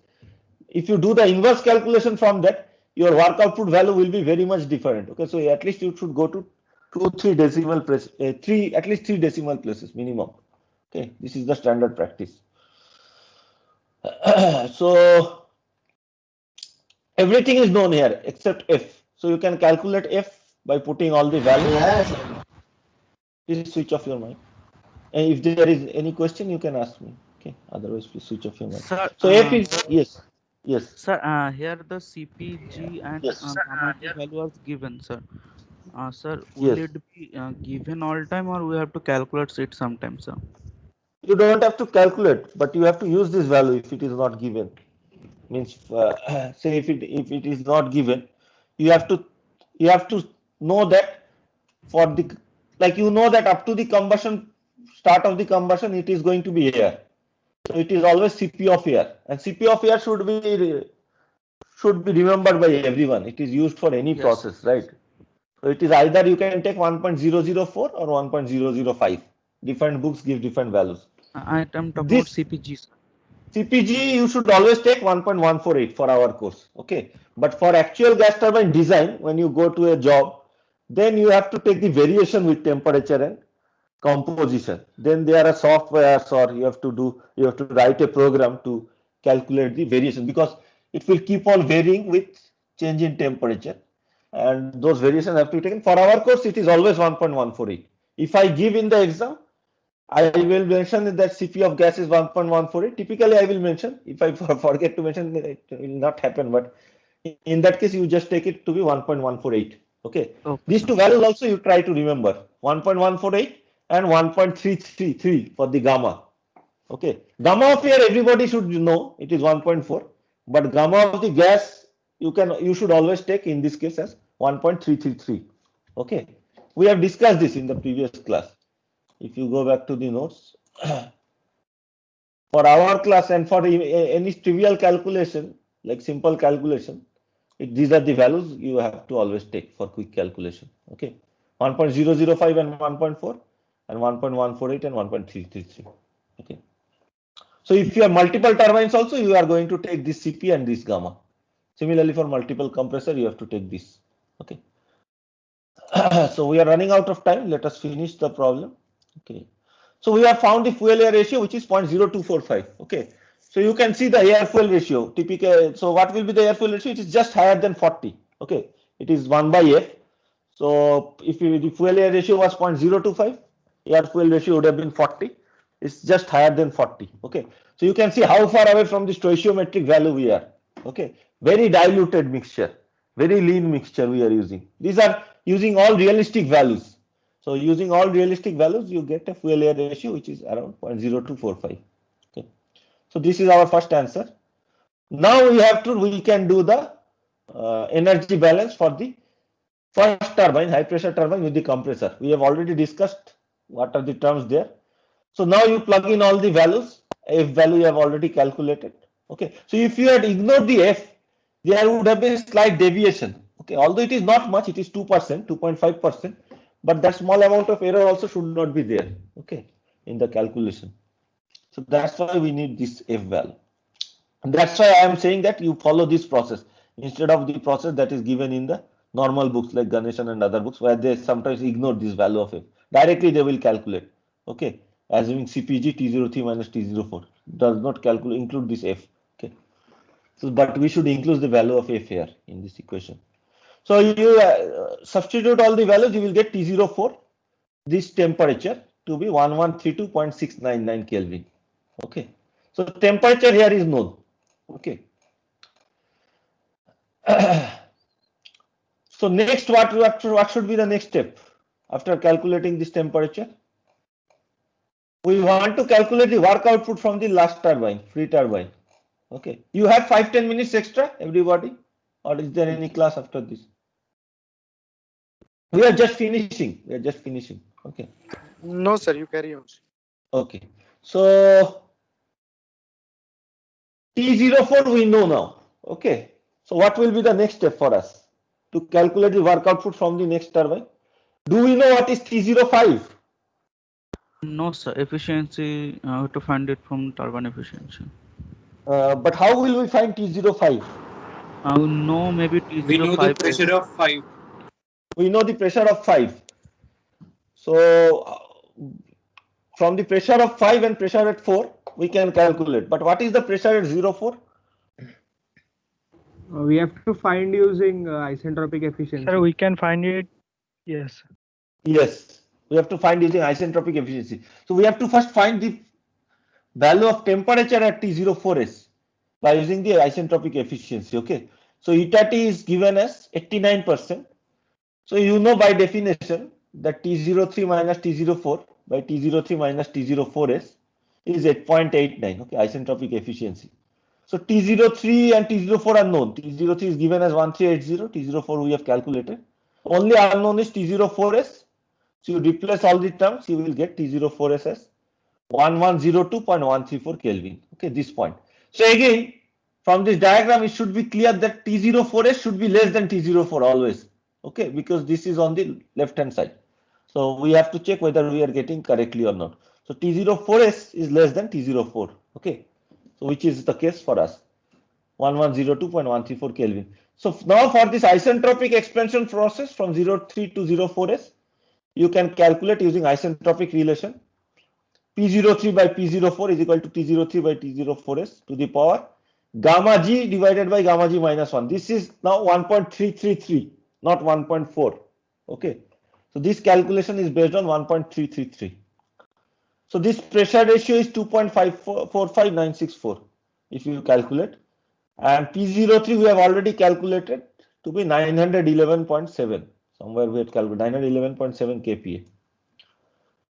If you do the inverse calculation from that, your work output value will be very much different. Okay, so at least you should go to 2-3 decimal places, at least 3 decimal places minimum. Okay, this is the standard practice. So everything is known here except F. So you can calculate F by putting all the values. Please switch off your mic. And if there is any question, you can ask me. Okay. Otherwise, please switch off your mic. Sir, So F is yes, yes, sir, here the CPG and yes, gamma G value was given, sir. Sir, will yes. it be given all time or we have to calculate it sometime, sir? You don't have to calculate, but you have to use this value if it is not given. Means say if it is not given, you have to know that for the, like, you know that up to the combustion, start of the combustion, it is going to be air. So it is always Cp of air, and Cp of air should be remembered by everyone. It is used for any Yes. process, right? So it is either you can take 1.004 or 1.005. Different books give different values. I am talking about This CPG, sir. CPG you should always take 1.148 for our course. Okay, but for actual gas turbine design, when you go to a job, then you have to take the variation with temperature and composition. Then there are softwares, or you have to write a program to calculate the variation, because it will keep on varying with change in temperature, and those variations have to be taken. For our course, it is always 1.148. If I give in the exam, I will mention that Cp of gas is 1.148. Typically, I will mention. If I forget to mention, it will not happen. But in that case, you just take it to be 1.148. Okay. Okay, These sir. two values also you try to remember: 1.148 and 1.333 for the gamma. Okay. Gamma of air, everybody should know it is 1.4, but gamma of the gas you should always take in this case as 1.333. Okay. We have discussed this in the previous class. If you go back to the notes, for our class and for any trivial calculation, like simple calculation, these are the values you have to always take for quick calculation. Okay, 1.005 and 1.4, and 1.148 and 1.333. Okay, so if you have multiple turbines also, you are going to take this Cp and this gamma. Similarly, for multiple compressor, you have to take this. Okay, so we are running out of time. Let us finish the problem. Okay. So we have found the fuel air ratio, which is 0.0245. Okay. So you can see the air fuel ratio. Typical. So what will be the air fuel ratio? It is just higher than 40. Okay. It is 1 by F. So if the fuel air ratio was 0.025, air fuel ratio would have been 40. It's just higher than 40. Okay. So you can see how far away from the stoichiometric value we are. Okay. Very diluted mixture. Very lean mixture we are using. These are using all realistic values. So using all realistic values, you get a fuel air ratio which is around 0.0245. Okay. So this is our first answer. Now we can do the energy balance for the first turbine, high pressure turbine with the compressor. We have already discussed what are the terms there. So now you plug in all the values. F value you have already calculated. Okay. So if you had ignored the F, there would have been slight deviation. Okay. Although it is not much, it is 2%, 2.5%, but that small amount of error also should not be there. Okay. In the calculation. So that's why we need this F value. And that's why I am saying that you follow this process instead of the process that is given in the normal books like Ganeshan and other books, where they sometimes ignore this value of F. Directly they will calculate. Okay. Assuming CPG T03 minus T04 does not calculate include this F. Okay. So, but we should include the value of F here in this equation. So you substitute all the values, you will get T04, this temperature to be 1132.699 Kelvin. Okay. So temperature here is known. Okay. So next, what should be the next step after calculating this temperature? We want to calculate the work output from the last turbine, free turbine. Okay. You have 5-10 minutes extra, everybody? Or is there any class after this? We are just finishing. We are just finishing. Okay. No, sir, you carry on. Okay. So T04 we know now. Okay. So what will be the next step for us to calculate the work output from the next turbine? Do we know what is T05? No, sir. Efficiency, we have to find it from turbine efficiency. But how will we find T05? No, maybe T05. We know the pressure of 5. We know the pressure of 5. So from the pressure of 5 and pressure at 4, we can calculate. But what is the pressure at 04? We have to find using isentropic efficiency. Sir, we can find it. Yes. Yes, we have to find using isentropic efficiency. So we have to first find the value of temperature at T04s by using the isentropic efficiency. Okay. So eta T is given as 89%. So you know by definition that T03 minus T04 by T03 minus T04s is 8.89. Okay, isentropic efficiency. So T03 and T04 are known. T03 is given as 1380. T04 we have calculated. Only unknown is T04s. So you replace all the terms, you will get T04s as 1102.134 Kelvin. Okay, this point. So again, from this diagram, it should be clear that T04s should be less than T04 always. Okay, because this is on the left hand side. So we have to check whether we are getting correctly or not. So T04s is less than T04. Okay, so which is the case for us, 1102.134 Kelvin. So now for this isentropic expansion process from 03 to 04s, you can calculate using isentropic relation. P03 by P04 is equal to T03 by T04s to the power gamma G divided by gamma G minus 1. This is now 1.333, not 1.4. Okay. So this calculation is based on 1.333. So this pressure ratio is 2.545964 if you calculate. And P03 we have already calculated to be 911.7. Somewhere we had calculated 911.7 kPa.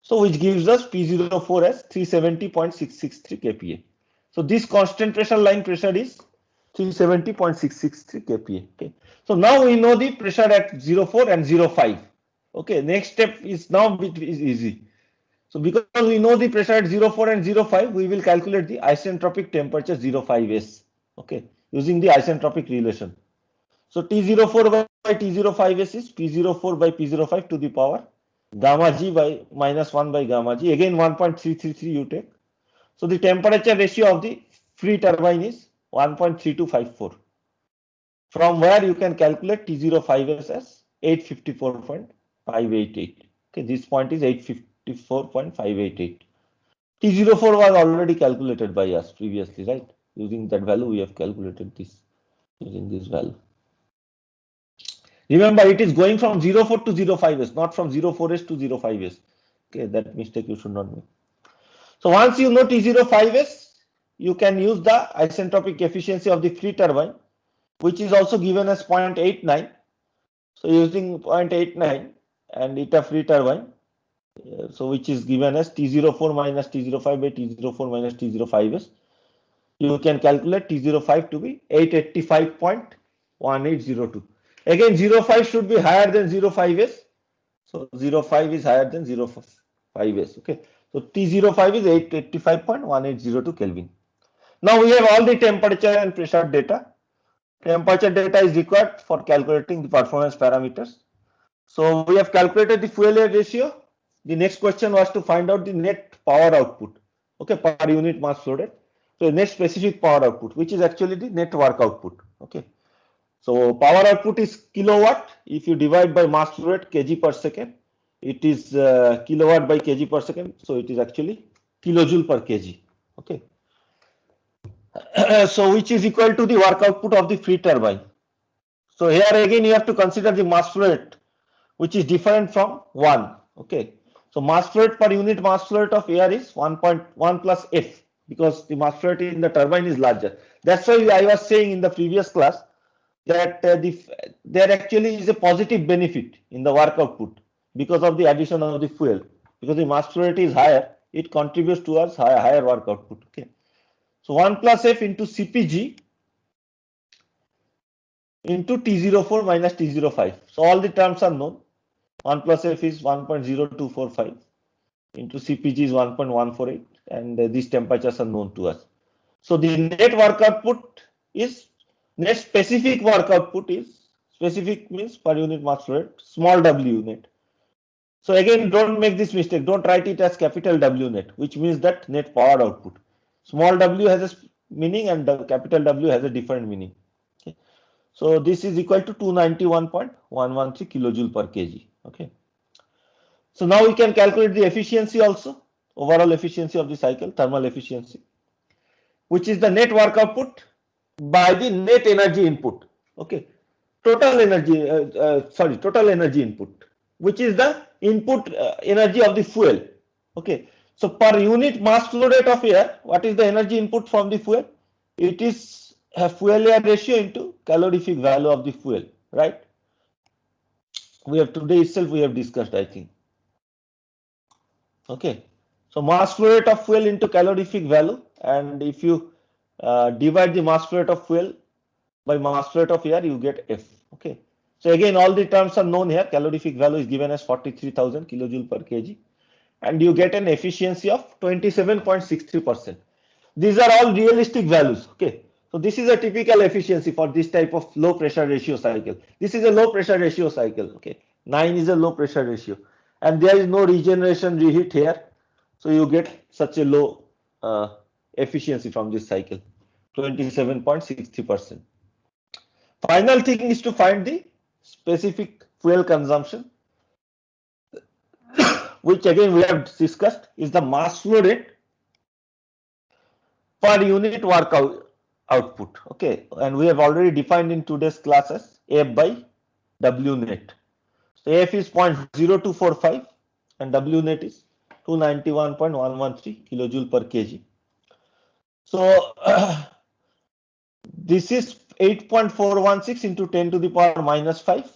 So which gives us P04 as 370.663 kPa. So this constant pressure line pressure is 370.663 kPa. Okay. So now we know the pressure at 04 and 05. Okay. Next step is now is easy. So because we know the pressure at 04 and 05, we will calculate the isentropic temperature 05s. Okay. Using the isentropic relation. So T04 by T05s is P04 by P05 to the power gamma G by minus 1 by gamma G. Again 1.333 you take. So the temperature ratio of the free turbine is 1.3254. From where you can calculate T05s as 854.588. Okay, this point is 854.588. T04 was already calculated by us previously, right? Using that value, we have calculated this using this value. Remember, it is going from 04 to 05s, not from 04s to 05s. Okay, that mistake you should not make. So once you know T05s, you can use the isentropic efficiency of the free turbine, which is also given as 0.89. So using 0.89 and eta free turbine, so which is given as T04 minus T05 by T04 minus T05s, you can calculate T05 to be 885.1802. Again, 0.5 should be higher than 0.5s. So 0.5 is higher than 0.5s. Okay. So T05 is 885.1802 Kelvin. Now we have all the temperature and pressure data. Temperature data is required for calculating the performance parameters. So we have calculated the fuel air ratio. The next question was to find out the net power output, okay, per unit mass flow rate. So net specific power output, which is actually the net work output. Okay. So power output is kilowatt. If you divide by mass flow rate kg per second, it is kilowatt by kg per second. So it is actually kilojoule per kg. Okay. So which is equal to the work output of the free turbine. So here again you have to consider the mass flow rate, which is different from 1. Okay. So mass flow rate per unit mass flow rate of air is 1.1 plus F, because the mass flow rate in the turbine is larger. That's why I was saying in the previous class that there actually is a positive benefit in the work output because of the addition of the fuel. Because the mass flow rate is higher, it contributes towards higher work output. Okay. So 1 plus F into CPG into T04 minus T05. So all the terms are known. 1 plus F is 1.0245 into CPG is 1.148, and these temperatures are known to us. So the net work output is, net specific work output is, specific means per unit mass flow rate, small w net. So again, don't make this mistake. Don't write it as capital W net, which means that net power output. Small w has a meaning and the capital W has a different meaning. Okay. So this is equal to 291.113 kilojoule per kg. Okay. So now we can calculate the efficiency also, overall efficiency of the cycle, thermal efficiency, which is the net work output by the net energy input. Okay. Total energy, total energy input, which is the input energy of the fuel. Okay. So per unit mass flow rate of air, what is the energy input from the fuel? It is a fuel air ratio into calorific value of the fuel, right? We have today itself we have discussed, I think. Okay. So mass flow rate of fuel into calorific value, and if you divide the mass flow rate of fuel by mass flow rate of air, you get F. Okay. So again, all the terms are known here. Calorific value is given as 43,000 kilojoule per kg, and you get an efficiency of 27.63%. These are all realistic values. Okay. So this is a typical efficiency for this type of low pressure ratio cycle. This is a low pressure ratio cycle. Okay. 9 is a low pressure ratio, and there is no regeneration reheat here. So you get such a low efficiency from this cycle, 27.60%. Final thing is to find the specific fuel consumption, which again we have discussed is the mass flow rate per unit work output. Okay, and we have already defined in today's class as F by W net. So F is 0.0245 and W net is 291.113 kilojoule per kg. So this is 8.416 into 10 to the power minus 5.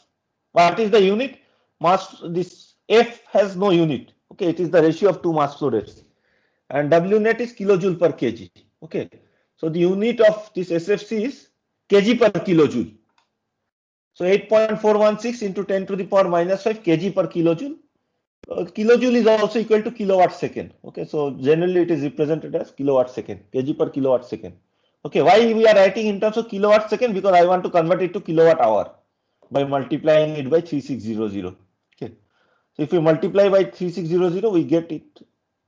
What is the unit? Mass, this F has no unit. Okay, it is the ratio of two mass flow rates. And W net is kilojoule per kg. Okay, so the unit of this SFC is kg per kilojoule. So 8.416 into 10 to the power minus 5 kg per kilojoule. Kilojoule is also equal to kilowatt second. Okay, so generally it is represented as kilowatt second, kg per kilowatt second. Okay, why we are writing in terms of kilowatt second? Because I want to convert it to kilowatt hour by multiplying it by 3600. Okay, so if we multiply by 3600, we get it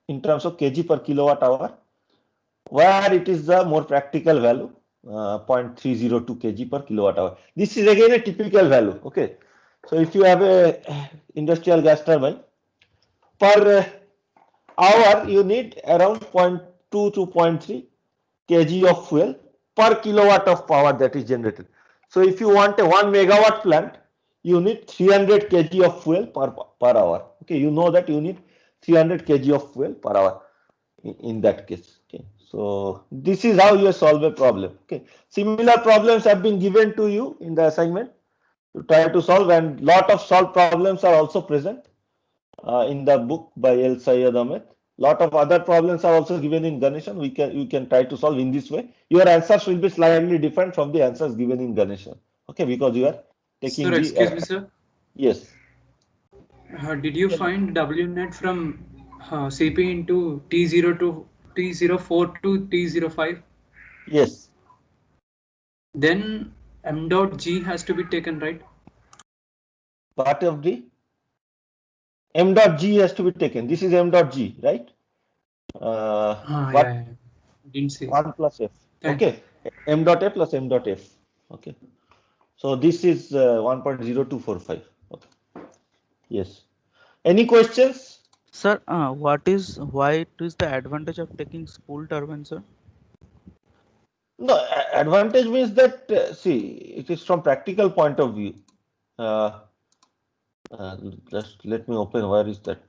in terms of kg per kilowatt hour, where it is the more practical value, 0.302 kg per kilowatt hour. This is again a typical value. Okay, so if you have a industrial gas turbine, per hour you need around 0.2 to 0.3 kg of fuel per kilowatt of power that is generated. So if you want a 1 megawatt plant, you need 300 kg of fuel per hour. Okay, you know that you need 300 kg of fuel per hour in that case. Okay, so this is how you solve a problem. Okay, similar problems have been given to you in the assignment to try to solve, and lot of solved problems are also present in the book by El Sayed Ahmed. Lot of other problems are also given in Ganeshan. You can try to solve in this way. Your answers will be slightly different from the answers given in Ganeshan. Okay, because you are taking Sir, the excuse me, sir. yes. Did you find W net from CP into T0 to T04 to T05? Yes. Then M dot G has to be taken, right? Part of the M dot G has to be taken. This is M dot G, right? What? Yeah. Didn't say. 1 plus F. Thank Okay. M dot A plus M dot F. Okay. So this is 1.0245. Okay. Yes. Any questions? Sir, why it is the advantage of taking spool turbine, sir? No, advantage means that, see, it is from practical point of view. Just let me open, where is that?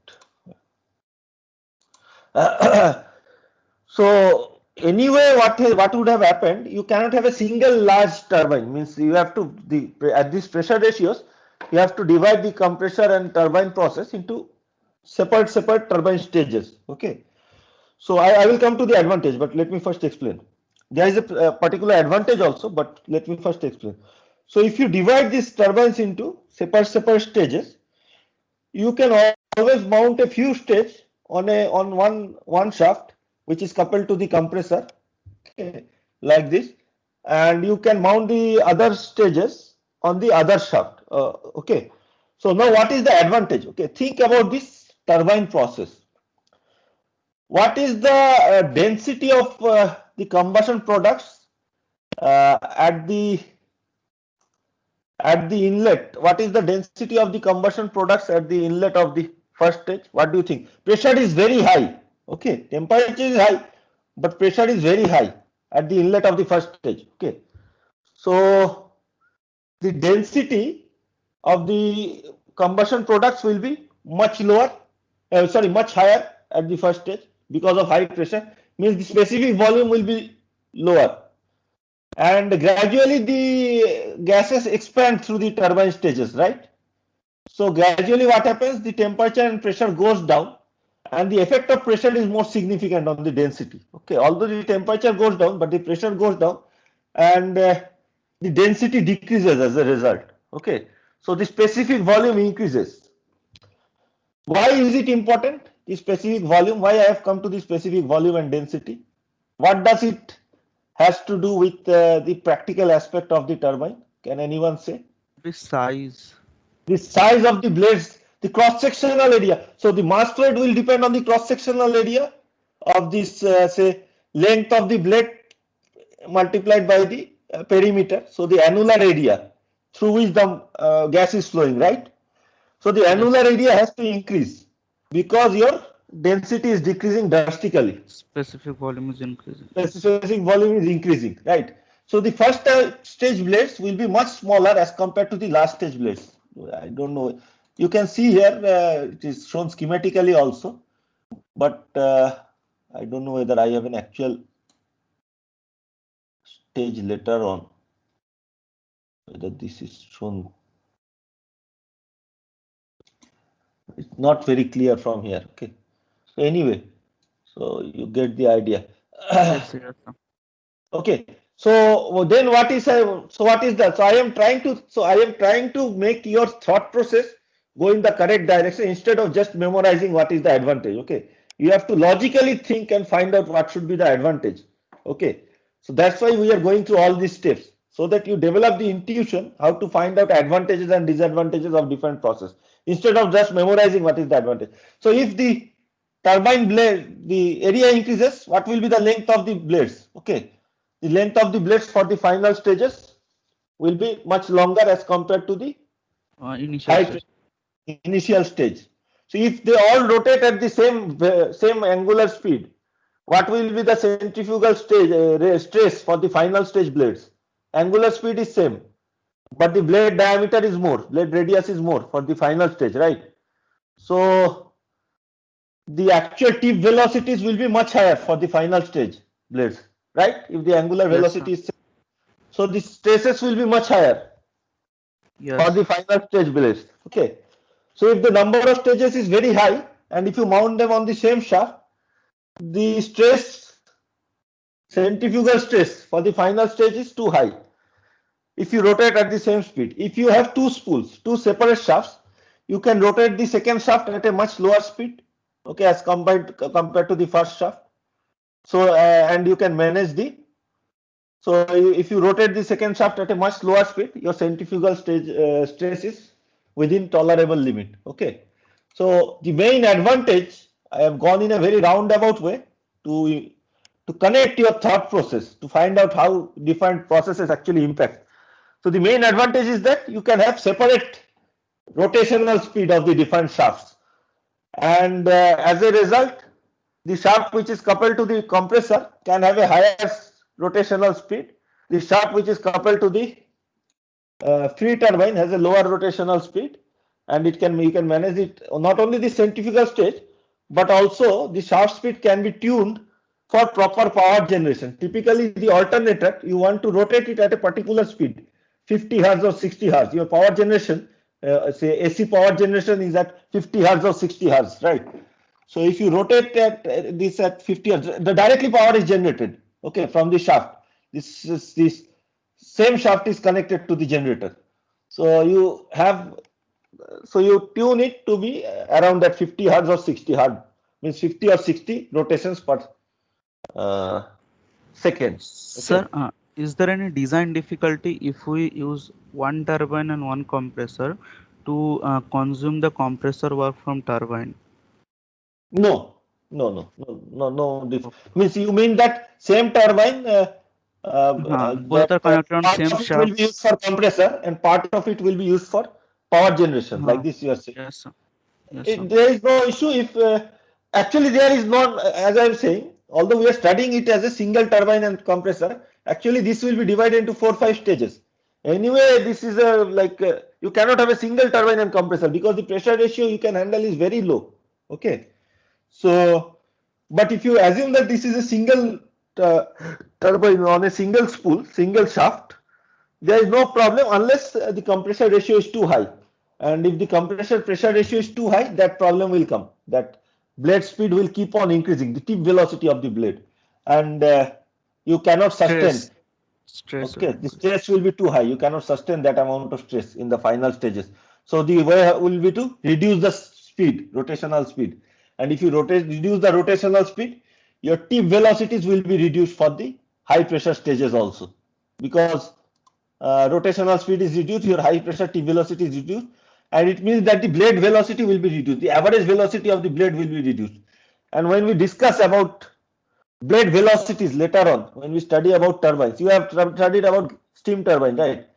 So anyway, what would have happened? You cannot have a single large turbine. Means you have to at these pressure ratios, you have to divide the compressor and turbine process into separate turbine stages. Okay. So I will come to the advantage, but let me first explain. There is a particular advantage also, but let me first explain. So if you divide these turbines into separate stages, you can always mount a few stages on one shaft, which is coupled to the compressor, okay, like this, and you can mount the other stages on the other shaft. Okay. So now what is the advantage? Okay, think about this turbine process. What is the density of the combustion products at the inlet? What is the density of the combustion products at the inlet of the first stage? What do you think? Pressure is very high. Okay, temperature is high, but pressure is very high at the inlet of the first stage. Okay, so the density of the combustion products will be much lower, much higher at the first stage because of high pressure. Means the specific volume will be lower, and gradually the gases expand through the turbine stages, right? So gradually what happens, the temperature and pressure goes down, and the effect of pressure is more significant on the density. Okay, although the temperature goes down, but the pressure goes down, and the density decreases as a result. Okay, so the specific volume increases. Why is it important, the specific volume? Why I have come to the specific volume and density? What does it has to do with the practical aspect of the turbine? Can anyone say? The size. The size of the blades, the cross-sectional area. So the mass flow rate will depend on the cross-sectional area of this, say, length of the blade multiplied by the perimeter. So the annular area through which the gas is flowing, right? So the annular area has to increase because your density is decreasing drastically. Specific volume is increasing. Specific volume is increasing, right? So the first stage blades will be much smaller as compared to the last stage blades. I don't know. You can see here it is shown schematically also, but I don't know whether I have an actual stage later on, whether this is shown. It's not very clear from here. Okay. So anyway, so you get the idea. Yes, sir. Okay. So then what is that? So I am trying to make your thought process go in the correct direction instead of just memorizing what is the advantage. Okay. You have to logically think and find out what should be the advantage. Okay. So that's why we are going through all these steps so that you develop the intuition how to find out advantages and disadvantages of different process instead of just memorizing what is the advantage. So if the turbine blade, the area increases, what will be the length of the blades? Okay. The length of the blades for the final stages will be much longer as compared to the initial stage. So if they all rotate at the same angular speed, what will be the centrifugal stress for the final stage blades? Angular speed is same, but the blade diameter is more, blade radius is more for the final stage, right? So the actual tip velocities will be much higher for the final stage blades, right? If the angular velocity is same. So the stresses will be much higher for the final stage blades. Okay. So if the number of stages is very high and if you mount them on the same shaft, the centrifugal stress for the final stage is too high. if you rotate at the same speed. If you have two spools, two separate shafts, you can rotate the second shaft at a much lower speed, okay, as compared to the first shaft. So and you can manage the. So if you rotate the second shaft at a much lower speed, your centrifugal stress is within tolerable limit. Okay. So the main advantage, I have gone in a very roundabout way to connect your thought process to find out how different processes actually impact. So the main advantage is that you can have separate rotational speed of the different shafts, and as a result, the shaft which is coupled to the compressor can have a higher rotational speed. The shaft which is coupled to the free turbine has a lower rotational speed, and you can manage it not only the centrifugal stage, but also the shaft speed can be tuned for proper power generation. Typically, the alternator, you want to rotate it at a particular speed, 50 hertz or 60 hertz. Your power generation, say AC power generation is at 50 hertz or 60 hertz, right? So if you rotate this at 50 hertz, the directly power is generated, okay, from the shaft. This same shaft is connected to the generator. So you tune it to be around that 50 hertz or 60 hertz, means 50 or 60 rotations per second. Sir, is there any design difficulty if we use one turbine and one compressor to consume the compressor work from turbine? No. Means you mean that same turbine, both are connected on part same of it shaft. will be used for compressor and part of it will be used for power generation, like this you are saying. Yes, sir. Yes, sir. There is no issue if actually there is not, as I am saying, although we are studying it as a single turbine and compressor, actually this will be divided into 4-5 stages. Anyway, this is you cannot have a single turbine and compressor because the pressure ratio you can handle is very low. Okay. So, but if you assume that this is a single turbine on a single spool, single shaft, there is no problem unless the compressor ratio is too high. And if the compressor pressure ratio is too high, that problem will come. That blade speed will keep on increasing, the tip velocity of the blade, and you cannot sustain. Stress. Okay, the stress will be too high. You cannot sustain that amount of stress in the final stages. So the way will be to reduce the speed, rotational speed. And if you reduce the rotational speed, your tip velocities will be reduced for the high pressure stages also. Because rotational speed is reduced, your high pressure tip velocity is reduced, and it means that the blade velocity will be reduced. The average velocity of the blade will be reduced. And when we discuss about blade velocities later on, when we study about turbines, you have studied about steam turbine, right?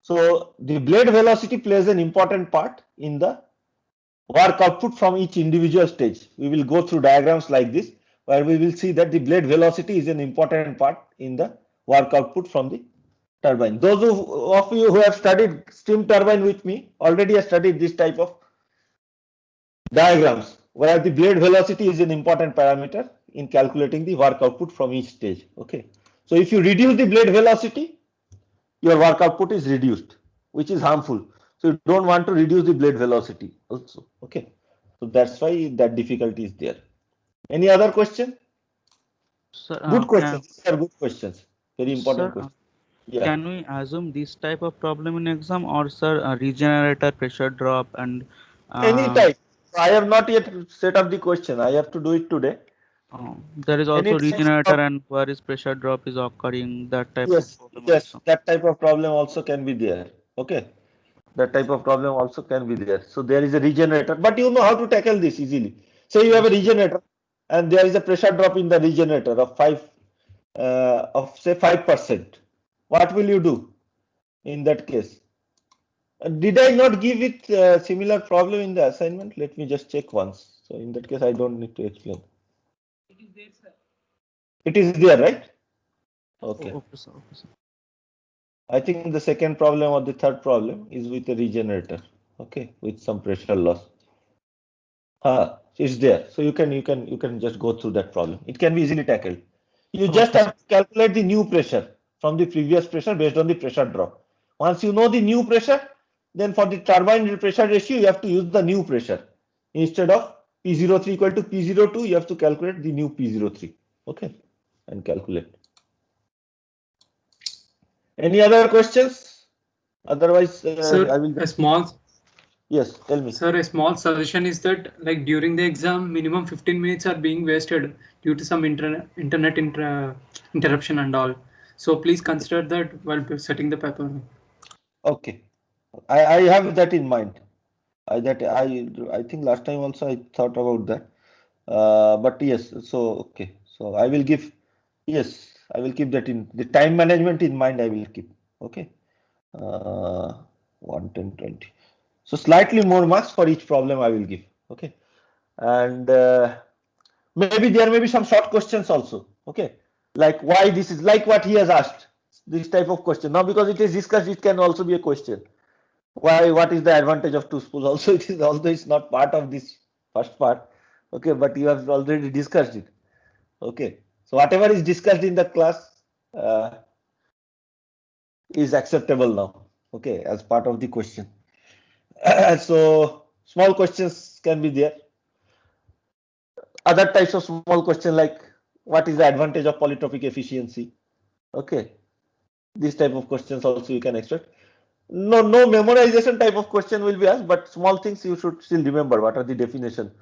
So the blade velocity plays an important part in the work output from each individual stage. We will go through diagrams like this, where we will see that the blade velocity is an important part in the work output from the turbine. Those of you who have studied steam turbine with me already have studied this type of diagrams, where the blade velocity is an important parameter in calculating the work output from each stage. Okay. So if you reduce the blade velocity, your work output is reduced, which is harmful. So you don't want to reduce the blade velocity also. Okay. So that's why that difficulty is there. Any other question? Sir, Good questions. These are good questions. Very important sir, questions. Yeah. can we assume this type of problem in exam, or sir, a regenerator pressure drop and Any type. I have not yet set up the question. I have to do it today. there is also Any type regenerator of, and where is pressure drop is occurring, that type yes, of problem yes, also. that type of problem also can be there. Okay. That type of problem also can be there. So there is a regenerator, but you know how to tackle this easily. Say you have a regenerator and there is a pressure drop in the regenerator of say 5%. What will you do in that case? Did I not give it similar problem in the assignment? Let me just check once. So in that case, I don't need to explain. It is there, sir. It is there, right? Okay. Okay, sir. Okay, sir. I think the second problem or the third problem is with a regenerator. Okay, with some pressure loss. It's there. So you can just go through that problem. It can be easily tackled. You just have to calculate the new pressure from the previous pressure based on the pressure drop. Once you know the new pressure, then for the turbine pressure ratio, you have to use the new pressure. Instead of P03 equal to P02, you have to calculate the new P03. Okay, and calculate. Any other questions? Otherwise, I Sir, will. a small Yes, tell me. Sir, a small suggestion is that like during the exam, minimum 15 minutes are being wasted due to some internet interruption and all. So please consider that while setting the paper. Okay, I have that in mind. I think last time also I thought about that. But yes, so okay, so I will give, yes, I will keep that in the time management in mind. I will keep. Okay, 110, 20. So slightly more marks for each problem I will give. Okay, and maybe there may be some short questions also. Okay, like why this is like what he has asked. This type of question. Now because it is discussed, it can also be a question. Why? What is the advantage of two spools? Also, it is although it's not part of this first part. Okay, but you have already discussed it. Okay, so whatever is discussed in the class is acceptable now. Okay, as part of the question. So small questions can be there. Other types of small question like what is the advantage of polytropic efficiency? Okay, this type of questions also you can expect. No memorization type of question will be asked, but small things you should still remember. What are the definition,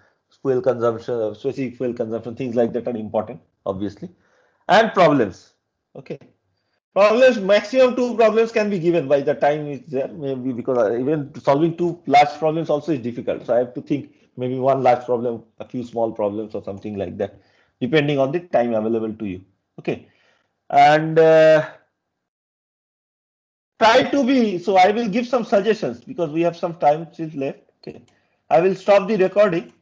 fuel consumption, specific fuel consumption, things like that are important, obviously, and problems. Okay, problems, maximum 2 problems can be given by the time is there, maybe because even solving 2 large problems also is difficult. So I have to think maybe 1 large problem, a few small problems or something like that, depending on the time available to you. Okay, and try to be, so I will give some suggestions because we have some time still left. Okay, I will stop the recording